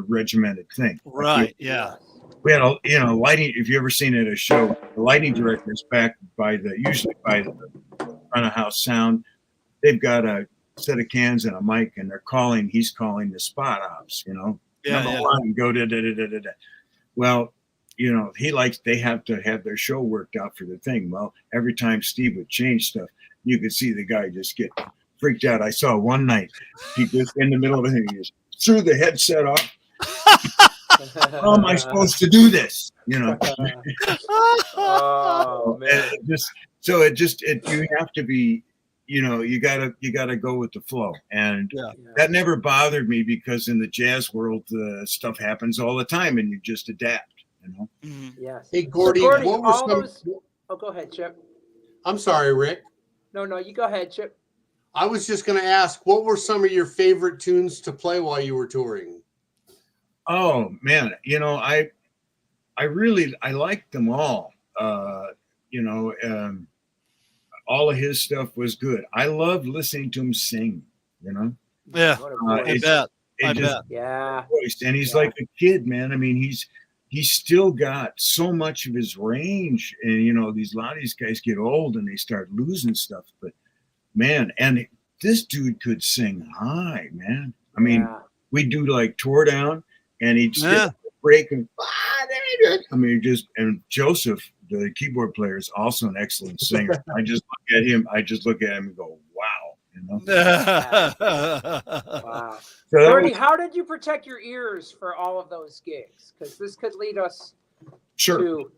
[SPEAKER 5] regimented thing.
[SPEAKER 2] Right. Yeah.
[SPEAKER 5] We had lighting. If you ever seen it at a show, the lighting director is backed usually by the front of house sound. They've got a set of cans and a mic, and he's calling the spot ops, number one, go da da da da da. Well, they have to have their show worked out for the thing. Well, every time Steve would change stuff, you could see the guy just get freaked out. I saw one night, he just in the middle of it, he just threw the headset off. How am I supposed to do this?
[SPEAKER 4] Oh man!
[SPEAKER 5] You have to be, you gotta go with the flow, and that never bothered me, because in the jazz world, stuff happens all the time, and you just adapt.
[SPEAKER 4] Yes.
[SPEAKER 3] Hey, Gordy,
[SPEAKER 4] what were go ahead, Chip.
[SPEAKER 3] I'm sorry, Rick.
[SPEAKER 4] No, you go ahead, Chip.
[SPEAKER 3] I was just going to ask, what were some of your favorite tunes to play while you were touring?
[SPEAKER 5] Oh man, I liked them all. All of his stuff was good. I loved listening to him sing.
[SPEAKER 2] Yeah, I bet.
[SPEAKER 4] Yeah.
[SPEAKER 5] And he's like a kid, man. I mean, he's still got so much of his range, and a lot of these guys get old and they start losing stuff. But man, and this dude could sing high, man. I mean, we do like Tore Down, and he'd break and and Joseph, the keyboard player, is also an excellent singer. I just look at him and go, wow,
[SPEAKER 4] Wow.
[SPEAKER 5] So
[SPEAKER 4] Gordy, how did you protect your ears for all of those gigs? Because this could lead us to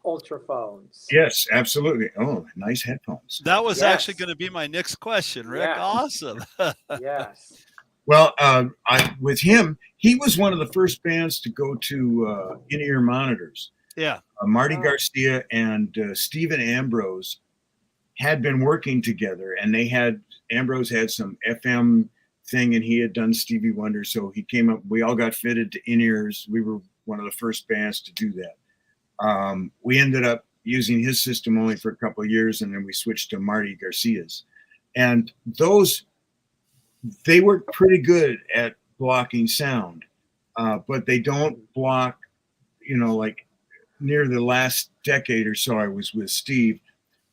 [SPEAKER 4] ultraphones.
[SPEAKER 5] Yes, absolutely. Oh, nice headphones.
[SPEAKER 2] That was actually going to be my next question, Rick.
[SPEAKER 4] Yeah.
[SPEAKER 2] Awesome.
[SPEAKER 4] Yes.
[SPEAKER 5] Well, with him, he was one of the first bands to go to in-ear monitors.
[SPEAKER 2] Yeah.
[SPEAKER 5] Marty Garcia and Stephen Ambrose had been working together, and Ambrose had some FM thing, and he had done Stevie Wonder, so he came up. We all got fitted to in-ears. We were one of the first bands to do that. We ended up using his system only for a couple of years, and then we switched to Marty Garcia's. And those they work pretty good at blocking sound, but they don't block, like near the last decade or so I was with Steve,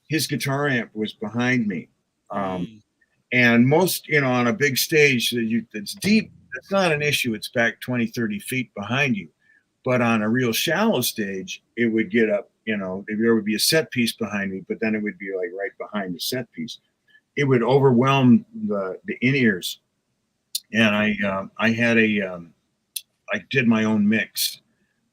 [SPEAKER 5] his guitar amp was behind me. And most, on a big stage that's deep, that's not an issue. It's back 20, 30 feet behind you. But on a real shallow stage, it would get up, there would be a set piece behind me, but then it would be like right behind the set piece. It would overwhelm the in-ears. And I did my own mix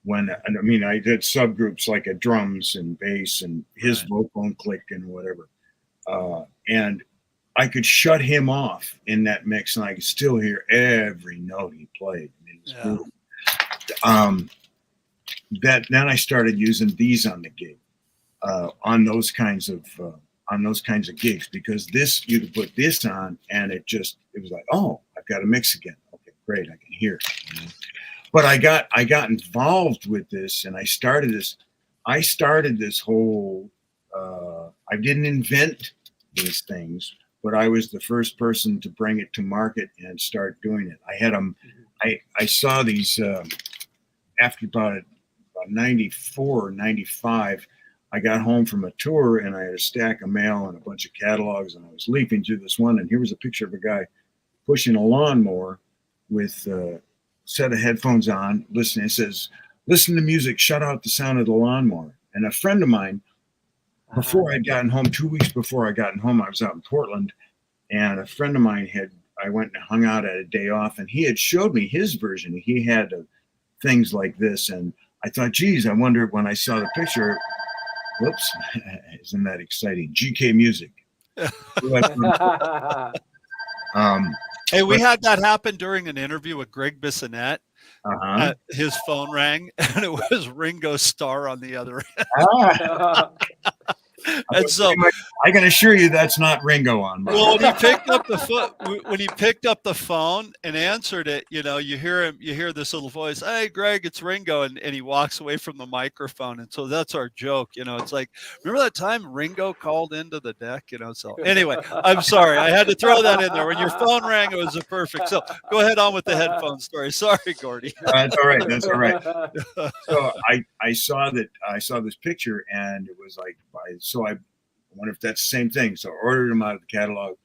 [SPEAKER 5] I did subgroups like a drums and bass and his vocal click and whatever. And I could shut him off in that mix and I could still hear every note he played. Then I started using these on the gig, on those kinds of gigs, because you could put this on and it was like, oh, I've got a mix again. Okay, great, I can hear it. But I got involved with this, and I started this whole. I didn't invent these things, but I was the first person to bring it to market and start doing it. I had them. I saw these after about 94, 95. I got home from a tour and I had a stack of mail and a bunch of catalogs, and I was leafing through this one, and here was a picture of a guy pushing a lawnmower with set of headphones on, listening. It says, "Listen to music, shut out the sound of the lawnmower." And a friend of mine, before I'd gotten home, 2 weeks before I gotten home, I was out in Portland, and a friend of mine I went and hung out at a day off, and he had showed me his version. He had things like this, and I thought, geez, I wonder, when I saw the picture, whoops, isn't that exciting? GK Music.
[SPEAKER 2] Hey, we had that happen during an interview with Greg Bissonette. His phone rang, and it was Ringo Starr on the other end. And so
[SPEAKER 5] I can assure you that's not Ringo on.
[SPEAKER 2] Well, when he picked up the phone and answered it, you hear this little voice, "Hey, Greg, it's Ringo," and he walks away from the microphone. And so that's our joke, it's like, remember that time Ringo called into the deck, So anyway, I'm sorry, I had to throw that in there. When your phone rang, it was a perfect. So go ahead on with the headphone story. Sorry, Gordy.
[SPEAKER 5] That's all right. That's all right. So I saw this picture, and it was like, so I wonder if that's the same thing. So I ordered them out of the catalog.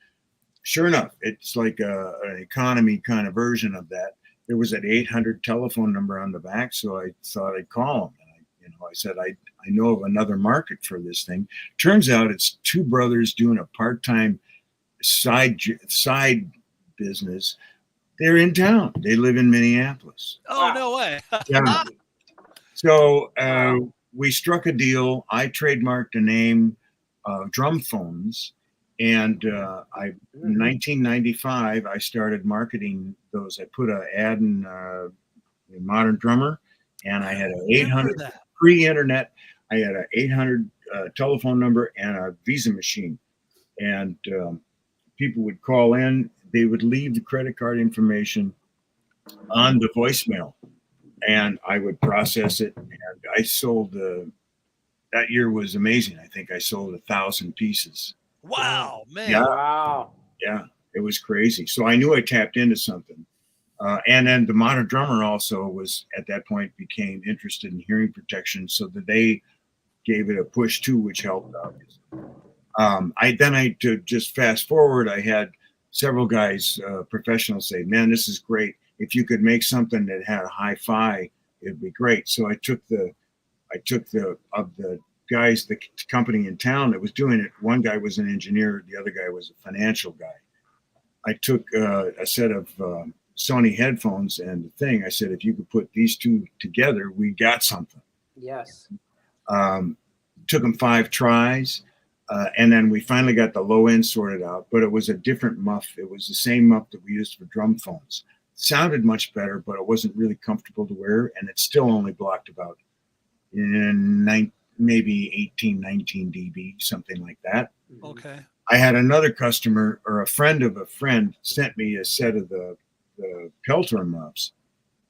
[SPEAKER 5] Sure enough, it's like an economy kind of version of that. There was an 800 telephone number on the back, so I thought I'd call them. And I said, I know of another market for this thing. Turns out it's two brothers doing a part-time side business. They're in town. They live in Minneapolis.
[SPEAKER 2] Oh, no way.
[SPEAKER 5] Yeah. So we struck a deal. I trademarked the name Drum Phones, and in 1995 I started marketing those. I put an ad in Modern Drummer, and I had an 800 pre-internet. I had an 800 telephone number and a Visa machine, and people would call in. They would leave the credit card information on the voicemail, and I would process it. And I sold that year was amazing. I think I sold 1,000 pieces.
[SPEAKER 2] Wow, man.
[SPEAKER 5] Yeah.
[SPEAKER 4] Wow.
[SPEAKER 5] Yeah, it was crazy. So I knew I tapped into something. And then the Modern Drummer also was, at that point, became interested in hearing protection, so that they gave it a push too, which helped, obviously. To just fast forward, I had several guys, professionals, say, "Man, this is great. If you could make something that had a hi-fi, it'd be great." So I took the guys, the company in town that was doing it. One guy was an engineer, the other guy was a financial guy. I took a set of Sony headphones and the thing. I said, if you could put these two together, we got something.
[SPEAKER 4] Yes.
[SPEAKER 5] Took them 5 tries. And then we finally got the low end sorted out, but it was a different muff. It was the same muff that we used for drum phones. It sounded much better, but it wasn't really comfortable to wear. And it still only blocked about maybe 18, 19 dB, something like that.
[SPEAKER 2] Okay.
[SPEAKER 5] I had another customer, or a friend of a friend, sent me a set of the Peltor muffs.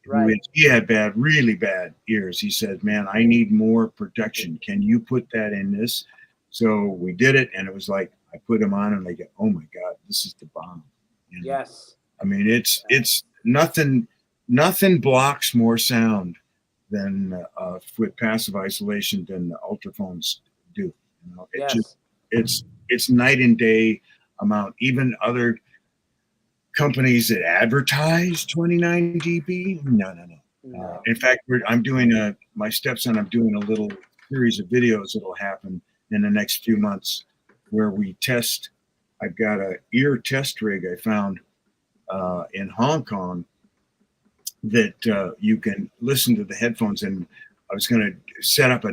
[SPEAKER 4] Right.
[SPEAKER 5] He had really bad ears. He said, "Man, I need more protection. Can you put that in this?" So we did it, and it was like, I put them on and they go, "Oh my God, this is the bomb." you know?
[SPEAKER 4] Yes.
[SPEAKER 5] I mean, it's nothing blocks more sound than with passive isolation than the ultraphones do. You know,
[SPEAKER 4] Yes.
[SPEAKER 5] it's night and day amount. Even other companies that advertise 29 dB, no.
[SPEAKER 4] No.
[SPEAKER 5] In fact, I'm doing my stepson. I'm doing a little series of videos that'll happen in the next few months where we test. I've got a ear test rig I found in Hong Kong that you can listen to the headphones, and I was going to set up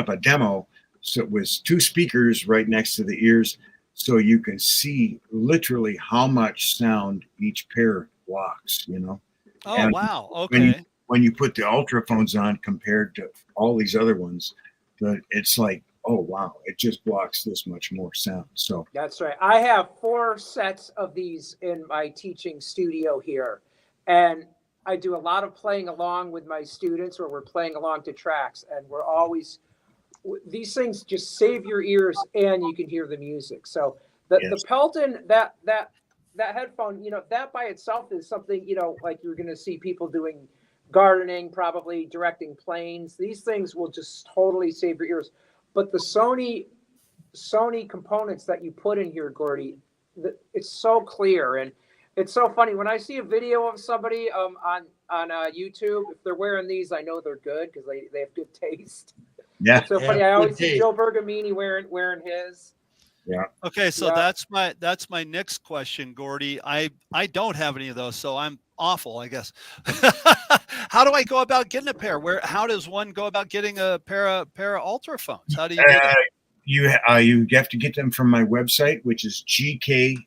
[SPEAKER 5] a demo. So it was 2 speakers right next to the ears, so you can see literally how much sound each pair blocks. You know.
[SPEAKER 2] Oh,
[SPEAKER 5] And
[SPEAKER 2] wow. Okay.
[SPEAKER 5] when you put the ultraphones on compared to all these other ones, it's like, oh wow, it just blocks this much more sound. So
[SPEAKER 4] That's right. I have 4 sets of these in my teaching studio here. And I do a lot of playing along with my students where we're playing along to tracks. And we're always, these things just save your ears and you can hear the music. So the
[SPEAKER 5] yes,
[SPEAKER 4] Pelton, that headphone, that by itself is something, like you're going to see people doing gardening, probably directing planes. These things will just totally save your ears. But the Sony components that you put in here, Gordy, it's so clear. And it's so funny when I see a video of somebody on YouTube. If they're wearing these, I know they're good because they have good taste.
[SPEAKER 5] yeah,
[SPEAKER 4] It's so
[SPEAKER 3] They
[SPEAKER 4] funny.
[SPEAKER 3] have
[SPEAKER 4] I always
[SPEAKER 3] good
[SPEAKER 4] see
[SPEAKER 3] taste.
[SPEAKER 4] Joe Bergamini wearing his.
[SPEAKER 5] yeah.
[SPEAKER 2] Okay, so
[SPEAKER 4] Yeah.
[SPEAKER 2] that's my next question, Gordy. I don't have any of those, so I'm awful, I guess. How do I go about getting a pair? How does one go about getting a pair of ultraphones? How do you do that?
[SPEAKER 5] You have to get them from my website, which is gk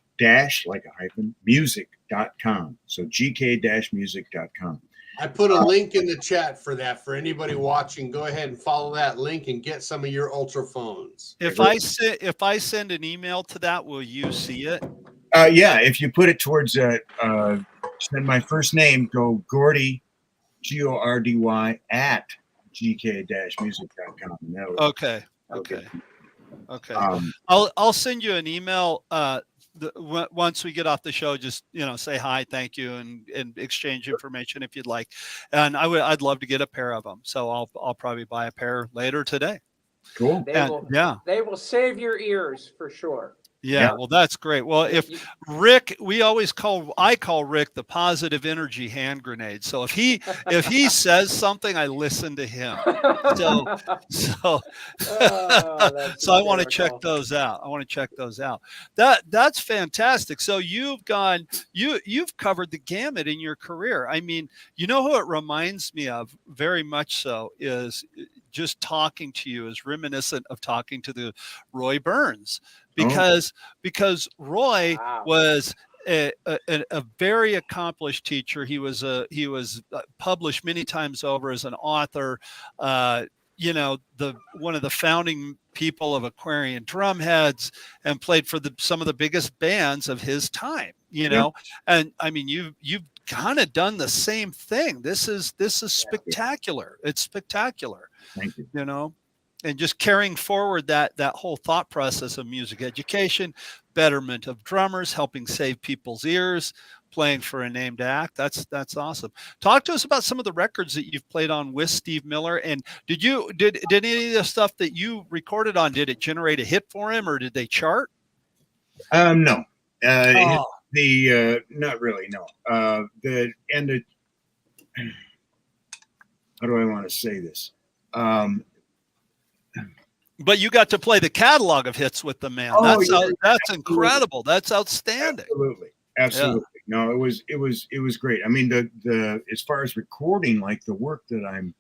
[SPEAKER 5] like a hyphen music.com. So gk-music.com.
[SPEAKER 3] I put a link in the chat for that. For anybody watching, go ahead and follow that link and get some of your ultraphones.
[SPEAKER 2] If I send an email to that, will you see it?
[SPEAKER 5] Yeah, if you put it towards send my first name, go Gordy, GORDY at gk-music.com.
[SPEAKER 2] Okay. I'll send you an email once we get off the show. Just say hi, thank you, and exchange information if you'd like. And I'd love to get a pair of them. So I'll probably buy a pair later today.
[SPEAKER 5] Cool.
[SPEAKER 4] They will save your ears for sure.
[SPEAKER 2] Yeah, well, that's great. Well, if Rick, I call Rick the positive energy hand grenade. So if he says something, I listen to him. So I want to check those out. That's fantastic. So you've covered the gamut in your career. I mean, who it reminds me of very much so is just talking to you is reminiscent of talking to the Roy Burns. Because Roy was a very accomplished teacher. He was published many times over as an author. One of the founding people of Aquarian Drumheads, and played for some of the biggest bands of his time. And I mean, you've kind of done the same thing. This is spectacular. It's spectacular.
[SPEAKER 5] Thank you.
[SPEAKER 2] And just carrying forward that whole thought process of music education, betterment of drummers, helping save people's ears, playing for a named act. That's awesome. Talk to us about some of the records that you've played on with Steve Miller. And did any of the stuff that you recorded on, did it generate a hit for him, or did they chart?
[SPEAKER 5] No. Not really, no. How do I want to say this?
[SPEAKER 2] But you got to play the catalog of hits with the man. That's incredible. That's outstanding.
[SPEAKER 5] Absolutely. Yeah. No, it was great. I mean, the as far as recording, like the work that I'm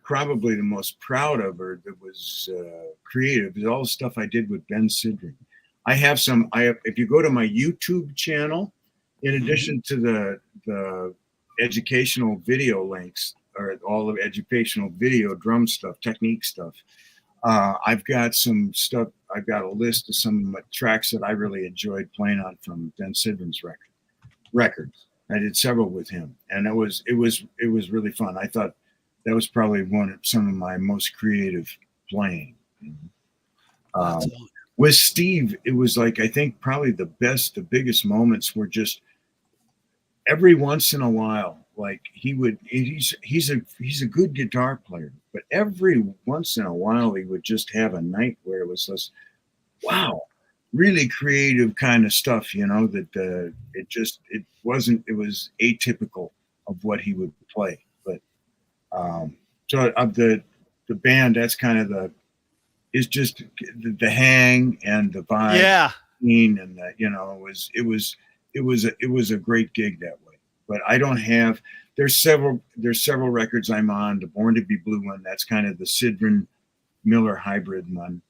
[SPEAKER 5] probably the most proud of, or that was creative, is all the stuff I did with Ben Sidring. If you go to my YouTube channel, in addition to the educational video links, or all the educational video drum stuff, technique stuff, I've got some stuff. I've got a list of some tracks that I really enjoyed playing on from Ben Sidring's records. I did several with him, and it was really fun. I thought that was probably some of my most creative playing. with Steve, it was like, I think probably the biggest moments were just every once in a while, like he's a good guitar player, but every once in a while he would just have a night where it was just, wow, really creative kind of stuff, that it was atypical of what he would play. But so of the band, that's kind of it's just the hang and the vibe.
[SPEAKER 2] Yeah.
[SPEAKER 5] And it was a great gig that way. But I don't have, there's several records I'm on. The Born to Be Blue one, that's kind of the Sidran Miller hybrid one.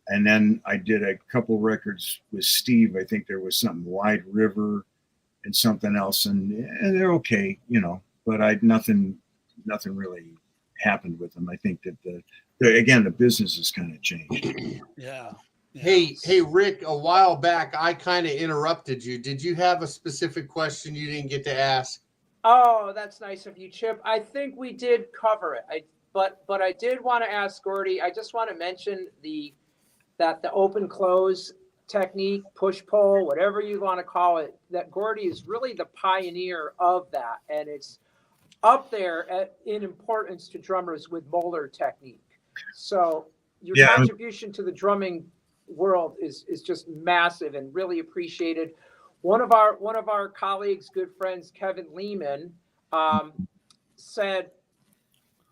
[SPEAKER 5] And then I did a couple records with Steve. I think there was something Wide River and something else, and they're okay, but nothing really happened with them. I think that the business has kind of changed.
[SPEAKER 2] Yeah.
[SPEAKER 3] Hey, Rick, a while back, I kind of interrupted you. Did you have a specific question you didn't get to ask?
[SPEAKER 4] Oh, that's nice of you, Chip. I think we did cover it. But I did want to ask Gordy, I just want to mention that the open close technique, push pull, whatever you want to call it, that Gordy is really the pioneer of that. And it's up there in importance to drummers with Moeller technique. So your contribution to the drumming world is just massive and really appreciated. One of our colleagues, good friends, Kevin Lehman, said,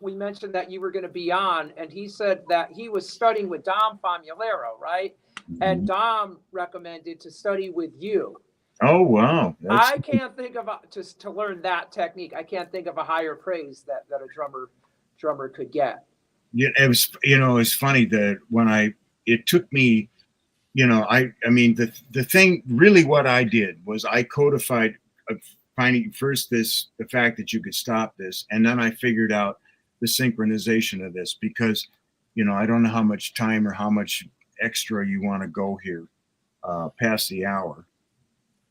[SPEAKER 4] we mentioned that you were going to be on, and he said that he was studying with Dom Famulero, right? And Dom recommended to study with you.
[SPEAKER 5] Oh, wow.
[SPEAKER 4] I can't think of to learn that technique. I can't think of a higher praise that a drummer could get.
[SPEAKER 5] Yeah, it's funny that it took me, I mean, the thing really what I did was I codified finding first the fact that you could stop this. And then I figured out the synchronization of this because, I don't know how much time or how much extra you want to go here past the hour.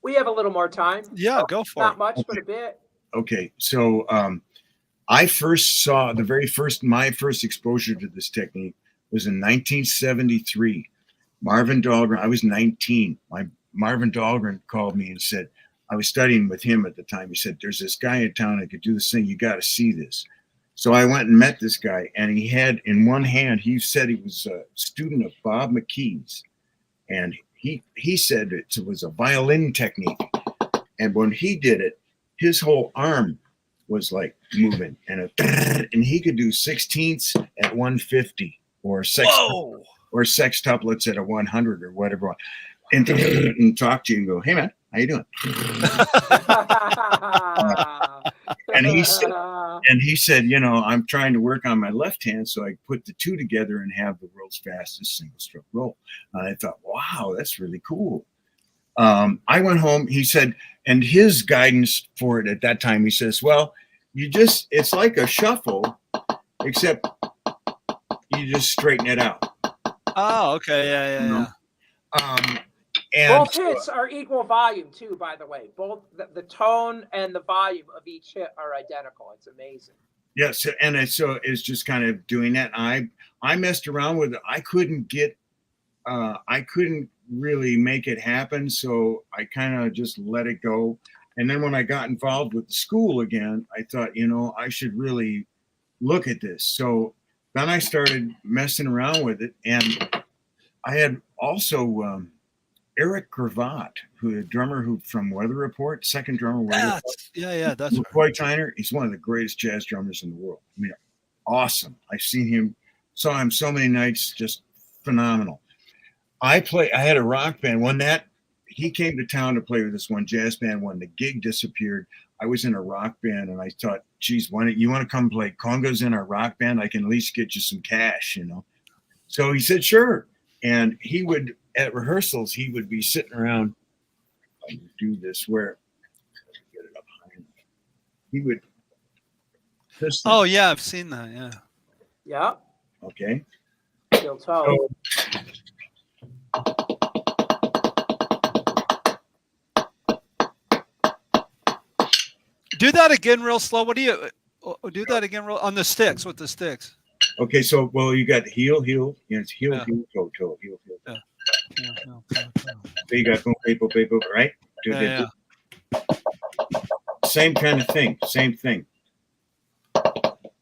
[SPEAKER 4] We have a little more time.
[SPEAKER 2] Yeah, go for it.
[SPEAKER 4] Not much, but a bit.
[SPEAKER 5] Okay. So, I first saw my first exposure to this technique was in 1973. Marvin Dahlgren, I was 19. Marvin Dahlgren called me and said, I was studying with him at the time. He said, there's this guy in town that could do this thing. You got to see this. So I went and met this guy, and he had in one hand, he said he was a student of Bob McKee's. And he said it was a violin technique. And when he did it, his whole arm was like moving, and he could do 16ths at 150 or sextuplets at a 100 or whatever, and talk to you and go, hey man, how you doing? And he said, I'm trying to work on my left hand so I put the two together and have the world's fastest single stroke roll. And I thought, wow, that's really cool. I went home, he said, and his guidance for it at that time, he says, well, it's like a shuffle, except you just straighten it out.
[SPEAKER 2] Oh, okay. Yeah.
[SPEAKER 5] And
[SPEAKER 4] both hits are equal volume too, by the way. Both the tone and the volume of each hit are identical. It's amazing.
[SPEAKER 5] Yes, and it's just kind of doing that. I messed around with it. I couldn't really make it happen, so I kind of just let it go. And then when I got involved with the school again, I thought, I should really look at this. So then I started messing around with it, and I had also Eric Gravatt, a drummer from Weather Report, second drummer. Weather Report.
[SPEAKER 2] Yeah, that's
[SPEAKER 5] Roy Tyner. He's one of the greatest jazz drummers in the world. I mean, awesome. Saw him so many nights, just phenomenal. I had a rock band. He came to town to play with this one jazz band. When the gig disappeared, I was in a rock band, and I thought, geez, why don't you want to come play congas in our rock band? I can at least get you some cash, So he said, sure. And he would, at rehearsals, he would be sitting around. I would do this where, get it up high enough. He would.
[SPEAKER 2] Oh yeah, I've seen that. Yeah.
[SPEAKER 4] Yeah.
[SPEAKER 5] Okay.
[SPEAKER 4] Steel toe.
[SPEAKER 2] Do that again real slow. What do you do that again on the sticks with the sticks?
[SPEAKER 5] Okay, so you got heel, it's heel, heel, toe, toe, heel, toe. So you got boom, beep, boom, beep, boom, right?
[SPEAKER 2] Yeah.
[SPEAKER 5] Same kind of thing. Same thing.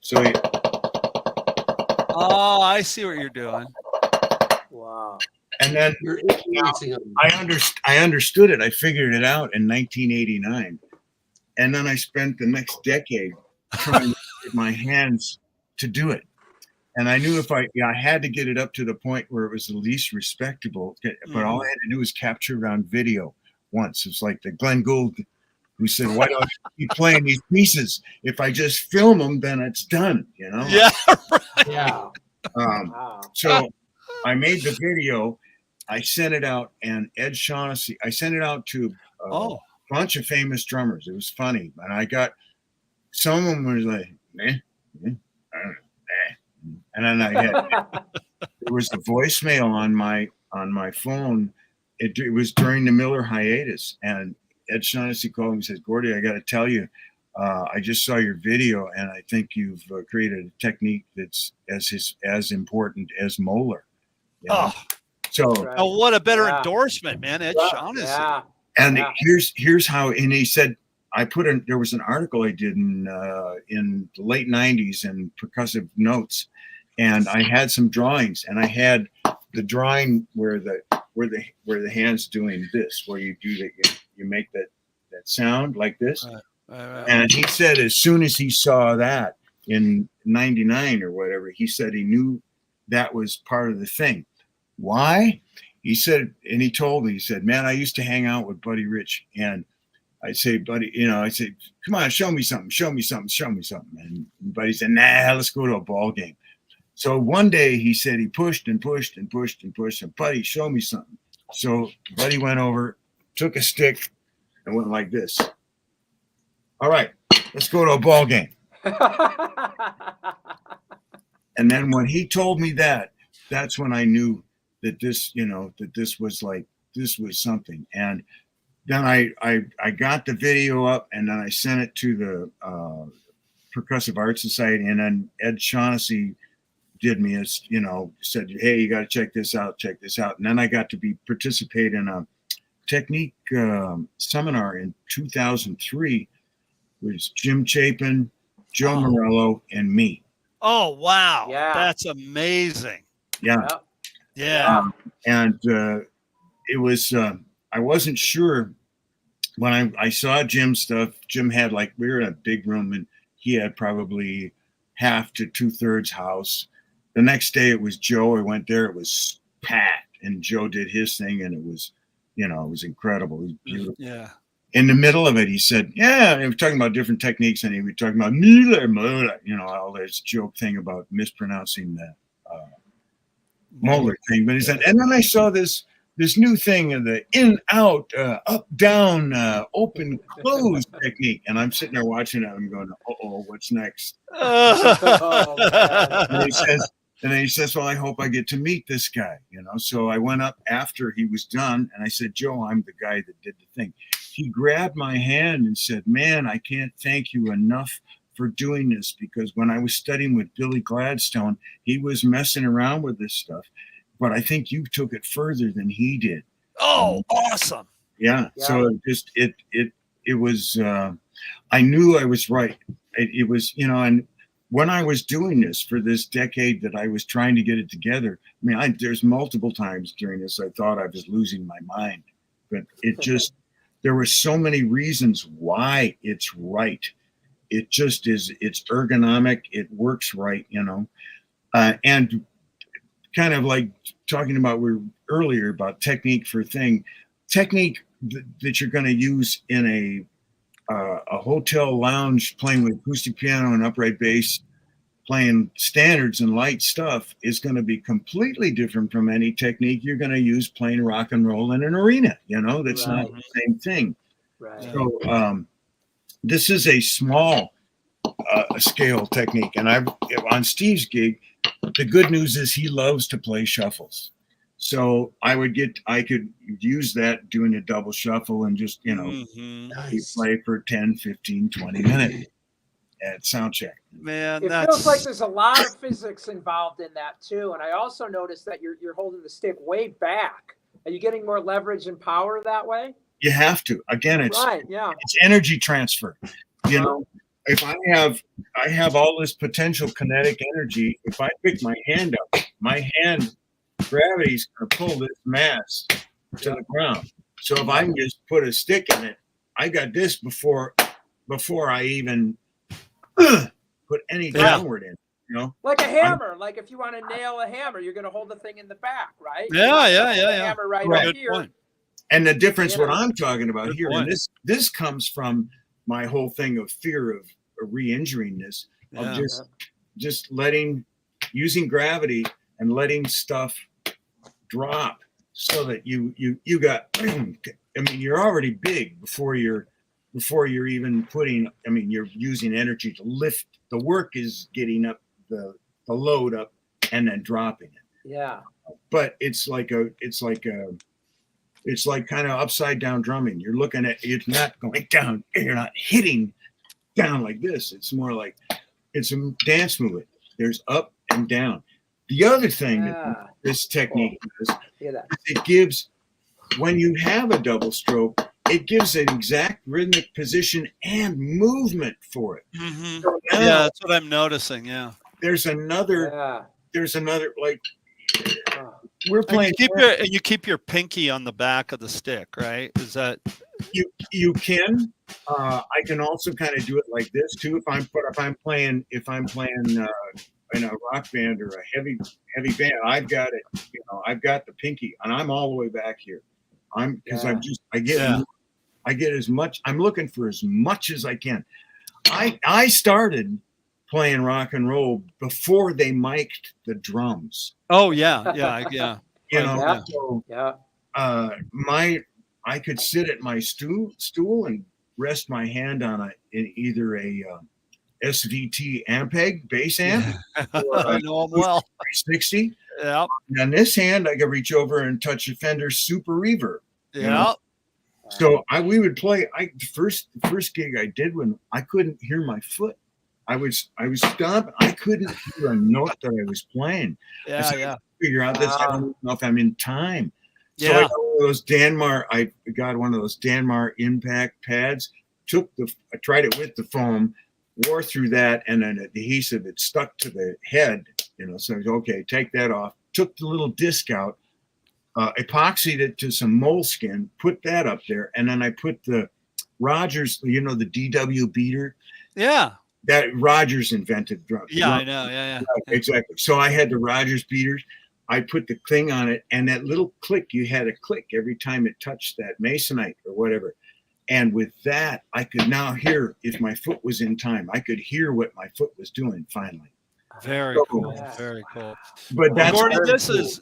[SPEAKER 5] So
[SPEAKER 2] Oh, I see what you're doing.
[SPEAKER 4] Wow.
[SPEAKER 5] and then
[SPEAKER 3] You're influencing them.
[SPEAKER 5] I understood it. I figured it out in 1989, and then I spent the next decade trying to get my hands to do it. And I knew if I had to get it up to the point where it was the least respectable, but all I had to do was capture it on video once. It's like the Glenn Gould who said, "Why don't I keep playing these pieces? If I just film them, then it's done." You know?
[SPEAKER 2] Yeah.
[SPEAKER 4] Yeah. Wow.
[SPEAKER 5] So I made the video. I sent it out, and Ed Shaughnessy. I sent it out to a bunch of famous drummers. It was funny, and I got some of them was like, I don't know. And then I had there was a voicemail on my phone. It was during the Miller hiatus, and Ed Shaughnessy called me and says, "Gordy, I got to tell you, I just saw your video, and I think you've created a technique that's as important as Moeller." You know? So,
[SPEAKER 2] Oh, what a better endorsement, man! Ed Shaughnessy.
[SPEAKER 4] Yeah.
[SPEAKER 5] and here's how. And he said, there was an article I did in the late '90s in Percussive Notes, and I had some drawings, and I had the drawing where the hand's doing this, where you do that, you make that sound like this. And he said as soon as he saw that in '99 or whatever, he said he knew that was part of the thing. Why? He said, and he told me, he said, "Man, I used to hang out with Buddy Rich, and I'd say, Buddy, I say, come on, show me something. And Buddy said, nah, let's go to a ball game." So one day he said he pushed and pushed and pushed and pushed, and Buddy, show me something. So Buddy went over, took a stick, and went like this. "All right, let's go to a ball game." And then when he told me that, that's when I knew that this was something. And then I got the video up, and then I sent it to the Percussive Art Society, and then Ed Shaughnessy did me said, "Hey, you got to check this out. And then I got to participate in a technique seminar in 2003 with Jim Chapin, Joe Morello, and me.
[SPEAKER 2] Oh, wow.
[SPEAKER 4] Yeah.
[SPEAKER 2] That's amazing.
[SPEAKER 5] Yeah. And it was, I wasn't sure when I saw Jim's stuff. Jim had we were in a big room, and he had probably half to 2/3 house. The next day it was Joe. I went there, it was packed, and Joe did his thing, and it was, it was incredible. It was beautiful.
[SPEAKER 2] Yeah.
[SPEAKER 5] In the middle of it, he said, "Yeah," they were talking about different techniques, and he was talking about all this joke thing about mispronouncing the Moeller thing. But he said, and then I saw this new thing of the in, out, up, down, open, close technique. And I'm sitting there watching it. I'm going, uh-oh, what's next? And then he says, "Well, I hope I get to meet this guy." So I went up after he was done, and I said, "Joe, I'm the guy that did the thing." He grabbed my hand and said, "Man, I can't thank you enough for doing this, because when I was studying with Billy Gladstone, he was messing around with this stuff, but I think you took it further than he did."
[SPEAKER 2] Oh, awesome.
[SPEAKER 5] Yeah. So it was, I knew I was right. It was, and when I was doing this for this decade that I was trying to get it together, there's multiple times during this I thought I was losing my mind, but it just, there were so many reasons why it's right. It just is, it's ergonomic, it works right, and kind of like talking about earlier about technique that you're going to use in a hotel lounge, playing with acoustic piano and upright bass, playing standards and light stuff, is going to be completely different from any technique you're going to use playing rock and roll in an arena. That's not the same thing.
[SPEAKER 4] Right.
[SPEAKER 5] So this is a small scale technique. And on Steve's gig, the good news is he loves to play shuffles. So I could use that doing a double shuffle and just, you play for 10, 15, 20 minutes at sound check.
[SPEAKER 2] Man,
[SPEAKER 4] it feels like there's a lot of physics involved in that too. And I also noticed that you're holding the stick way back Are you getting more leverage and power that way?
[SPEAKER 5] You have to. Again, it's
[SPEAKER 4] Right. Yeah.
[SPEAKER 5] it's energy transfer. You know, if I have all this potential kinetic energy, if I pick my hand up, my hand gravity's going to pull this mass to the ground. So if I can just put a stick in it, I got this before I even put any downward in. You know,
[SPEAKER 4] Like a hammer. Like if you want to nail a hammer, you're going to hold the thing in the back, right?
[SPEAKER 2] Yeah.
[SPEAKER 4] Hammer right
[SPEAKER 5] Right.
[SPEAKER 4] up here.
[SPEAKER 2] Point.
[SPEAKER 5] and the difference,
[SPEAKER 4] Yeah.
[SPEAKER 5] what I'm talking about
[SPEAKER 2] Good
[SPEAKER 5] here,
[SPEAKER 2] point.
[SPEAKER 5] and this comes from my whole thing of fear of re-injuring this,
[SPEAKER 2] Yeah.
[SPEAKER 5] of just using gravity and letting stuff drop so that you got, I mean, you're already big before you're even putting, I mean, you're using energy to lift. The work is getting up the load up and then dropping it.
[SPEAKER 4] Yeah.
[SPEAKER 5] But it's like kind of upside down drumming. You're looking at, it's not going down. You're not hitting down like this. It's more like it's a dance movement. There's up and down. The other thing that this technique does, it gives, when you have a double stroke, it gives an exact rhythmic position and movement for it.
[SPEAKER 2] Mm-hmm.
[SPEAKER 5] So now,
[SPEAKER 2] Yeah, that's what I'm noticing. Yeah.
[SPEAKER 5] there's another like we're
[SPEAKER 2] And
[SPEAKER 5] playing.
[SPEAKER 2] you keep your pinky on the back of the stick, right? Is that
[SPEAKER 5] You can. I can also kind of do it like this too. If I'm playing in a rock band or a heavy band, I've got it. You know, I've got the pinky, and I'm all the way back here. I get as much. I'm looking for as much as I can. I started playing rock and roll before they mic'd the drums.
[SPEAKER 2] Oh yeah.
[SPEAKER 5] You know,
[SPEAKER 4] Yeah.
[SPEAKER 5] so
[SPEAKER 4] Yeah.
[SPEAKER 5] I could sit at my stool and rest my hand on either a SVT Ampeg bass amp or
[SPEAKER 2] I know them well.
[SPEAKER 5] 360.
[SPEAKER 2] Yeah.
[SPEAKER 5] And on this hand, I could reach over and touch a Fender Super Reverb.
[SPEAKER 2] Yeah.
[SPEAKER 5] So we would play. The first gig I did when I couldn't hear my foot. I was stomping. I couldn't hear a note that I was playing.
[SPEAKER 2] Yeah.
[SPEAKER 5] Figure out this. I don't know if I'm in time. So
[SPEAKER 2] Yeah.
[SPEAKER 5] I got one of those Danmar impact pads. I tried it with the foam, wore through that, and then adhesive. It stuck to the head. You know, so I was, okay, take that off. Took the little disc out, epoxied it to some moleskin, put that up there, and then I put the Rogers, the DW beater.
[SPEAKER 2] Yeah.
[SPEAKER 5] That Rogers invented drum.
[SPEAKER 2] Yeah, I know. Yeah.
[SPEAKER 5] Exactly. So I had the Rogers beaters. I put the thing on it, and that little click, you had a click every time it touched that masonite or whatever. And with that, I could now hear if my foot was in time. I could hear what my foot was doing finally.
[SPEAKER 2] Very cool.
[SPEAKER 4] Yeah.
[SPEAKER 2] Very cool.
[SPEAKER 5] But that's
[SPEAKER 2] Gordy,
[SPEAKER 5] very
[SPEAKER 2] this
[SPEAKER 5] cool,
[SPEAKER 2] is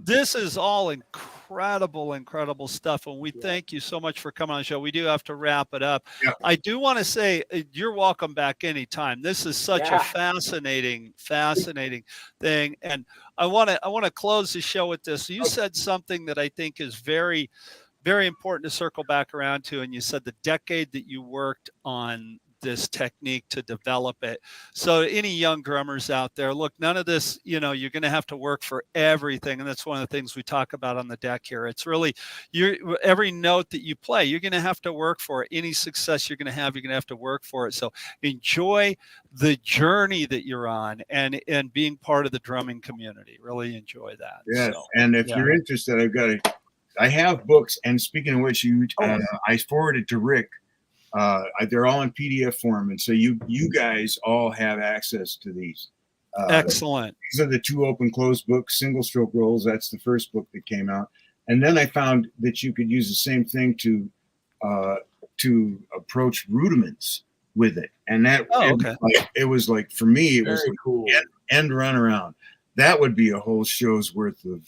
[SPEAKER 2] this is all incredible stuff, and we thank you so much for coming on the show. We do have to wrap it up.
[SPEAKER 5] Yeah.
[SPEAKER 2] I do want to say you're welcome back anytime. This is such a fascinating thing, and I want to close the show with this. You said something that I think is very, very important to circle back around to, and you said the decade that you worked on this technique to develop it. So any young drummers out there, look, none of this, you're going to have to work for everything. And that's one of the things we talk about on the deck here. It's really every note that you play, you're going to have to work for it. Any success you're going to have to work for it. So enjoy the journey that you're on and being part of the drumming community. Really enjoy that.
[SPEAKER 5] Yes.
[SPEAKER 2] So,
[SPEAKER 5] and if you're interested, I have books. And speaking of which, I forwarded to Rick. They're all in PDF form, and so you guys all have access to these.
[SPEAKER 2] Excellent.
[SPEAKER 5] These are the two open close books, single stroke rolls. That's the first book that came out, and then I found that you could use the same thing to approach rudiments with it, and that it was like for me it was
[SPEAKER 3] Very
[SPEAKER 5] like
[SPEAKER 3] cool.
[SPEAKER 5] end run around. That would be a whole show's worth of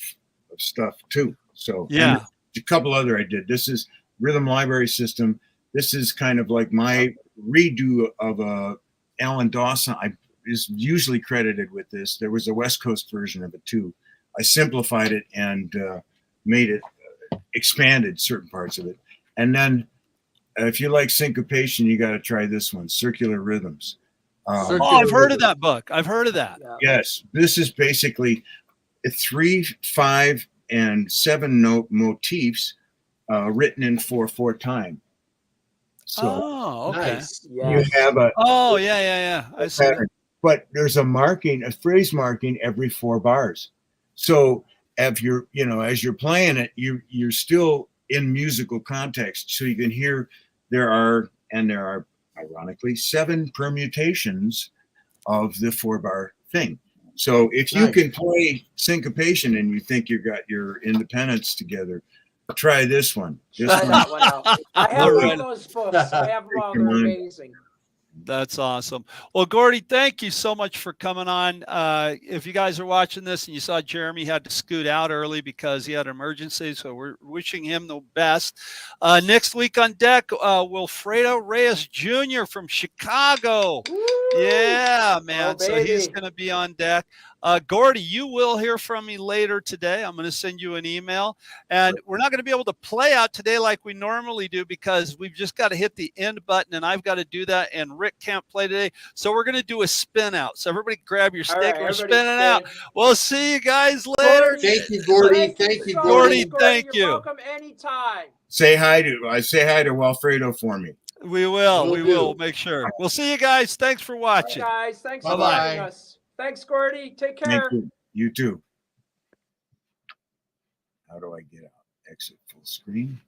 [SPEAKER 5] stuff too. So
[SPEAKER 2] yeah,
[SPEAKER 5] a couple other I did. This is Rhythm Library System. This is kind of like my redo of Alan Dawson. I is usually credited with this. There was a West Coast version of it too. I simplified it and made it expanded certain parts of it. And then if you like syncopation, you got to try this one, Circular Rhythms.
[SPEAKER 2] I've heard of that book. I've heard of that.
[SPEAKER 5] Yes, this is basically 3/5 and 7 note motifs written in 4/4 time. So
[SPEAKER 2] Oh, okay.
[SPEAKER 3] Nice.
[SPEAKER 5] you have a
[SPEAKER 2] Oh, yeah. I see.
[SPEAKER 5] pattern, but there's a marking, a phrase marking every 4 bars. So if you're, as you're playing it, you're still in musical context. So you can hear there are ironically 7 permutations of the 4-bar thing. So if you
[SPEAKER 3] Nice.
[SPEAKER 5] can play syncopation and you think you got your independence together, try this one. This
[SPEAKER 4] Try
[SPEAKER 5] one,
[SPEAKER 4] that one out. I have
[SPEAKER 2] All
[SPEAKER 4] all
[SPEAKER 2] right.
[SPEAKER 4] those books. I have them all.
[SPEAKER 5] Come
[SPEAKER 4] They're
[SPEAKER 5] on.
[SPEAKER 4] amazing.
[SPEAKER 2] That's awesome. Well, Gordy, thank you so much for coming on. If you guys are watching this and you saw Jeremy had to scoot out early because he had an emergency, so we're wishing him the best. Next week on deck, Wilfredo Reyes Jr. from Chicago.
[SPEAKER 4] Woo!
[SPEAKER 2] Yeah, man.
[SPEAKER 4] Oh,
[SPEAKER 2] So he's
[SPEAKER 4] baby.
[SPEAKER 2] going to be on deck. Gordy, you will hear from me later today. I'm going to send you an email. And we're not going to be able to play out today like we normally do because we've just got to hit the end button, and I've got to do that, and Rick can't play today. So we're going to do a spin out. So everybody grab your
[SPEAKER 4] All
[SPEAKER 2] stick.
[SPEAKER 4] right,
[SPEAKER 2] We're
[SPEAKER 4] everybody
[SPEAKER 2] spinning out.
[SPEAKER 4] spin.
[SPEAKER 2] We'll see you guys later.
[SPEAKER 4] Gordy,
[SPEAKER 3] Thank you, Gordy. Thank you,
[SPEAKER 4] so
[SPEAKER 3] Gordy.
[SPEAKER 4] much,
[SPEAKER 2] Thank
[SPEAKER 4] You're
[SPEAKER 2] you.
[SPEAKER 4] welcome anytime.
[SPEAKER 5] say hi to Wilfredo for me.
[SPEAKER 2] We will.
[SPEAKER 3] Will
[SPEAKER 2] We
[SPEAKER 3] do.
[SPEAKER 2] will make sure. We'll see you guys. Thanks for
[SPEAKER 4] Bye,
[SPEAKER 2] watching.
[SPEAKER 4] guys. Thanks for
[SPEAKER 3] Bye-bye.
[SPEAKER 4] joining us. Thanks, Gordy. Take
[SPEAKER 5] Thank
[SPEAKER 4] care.
[SPEAKER 5] you. You too. How do I get out? Exit full screen.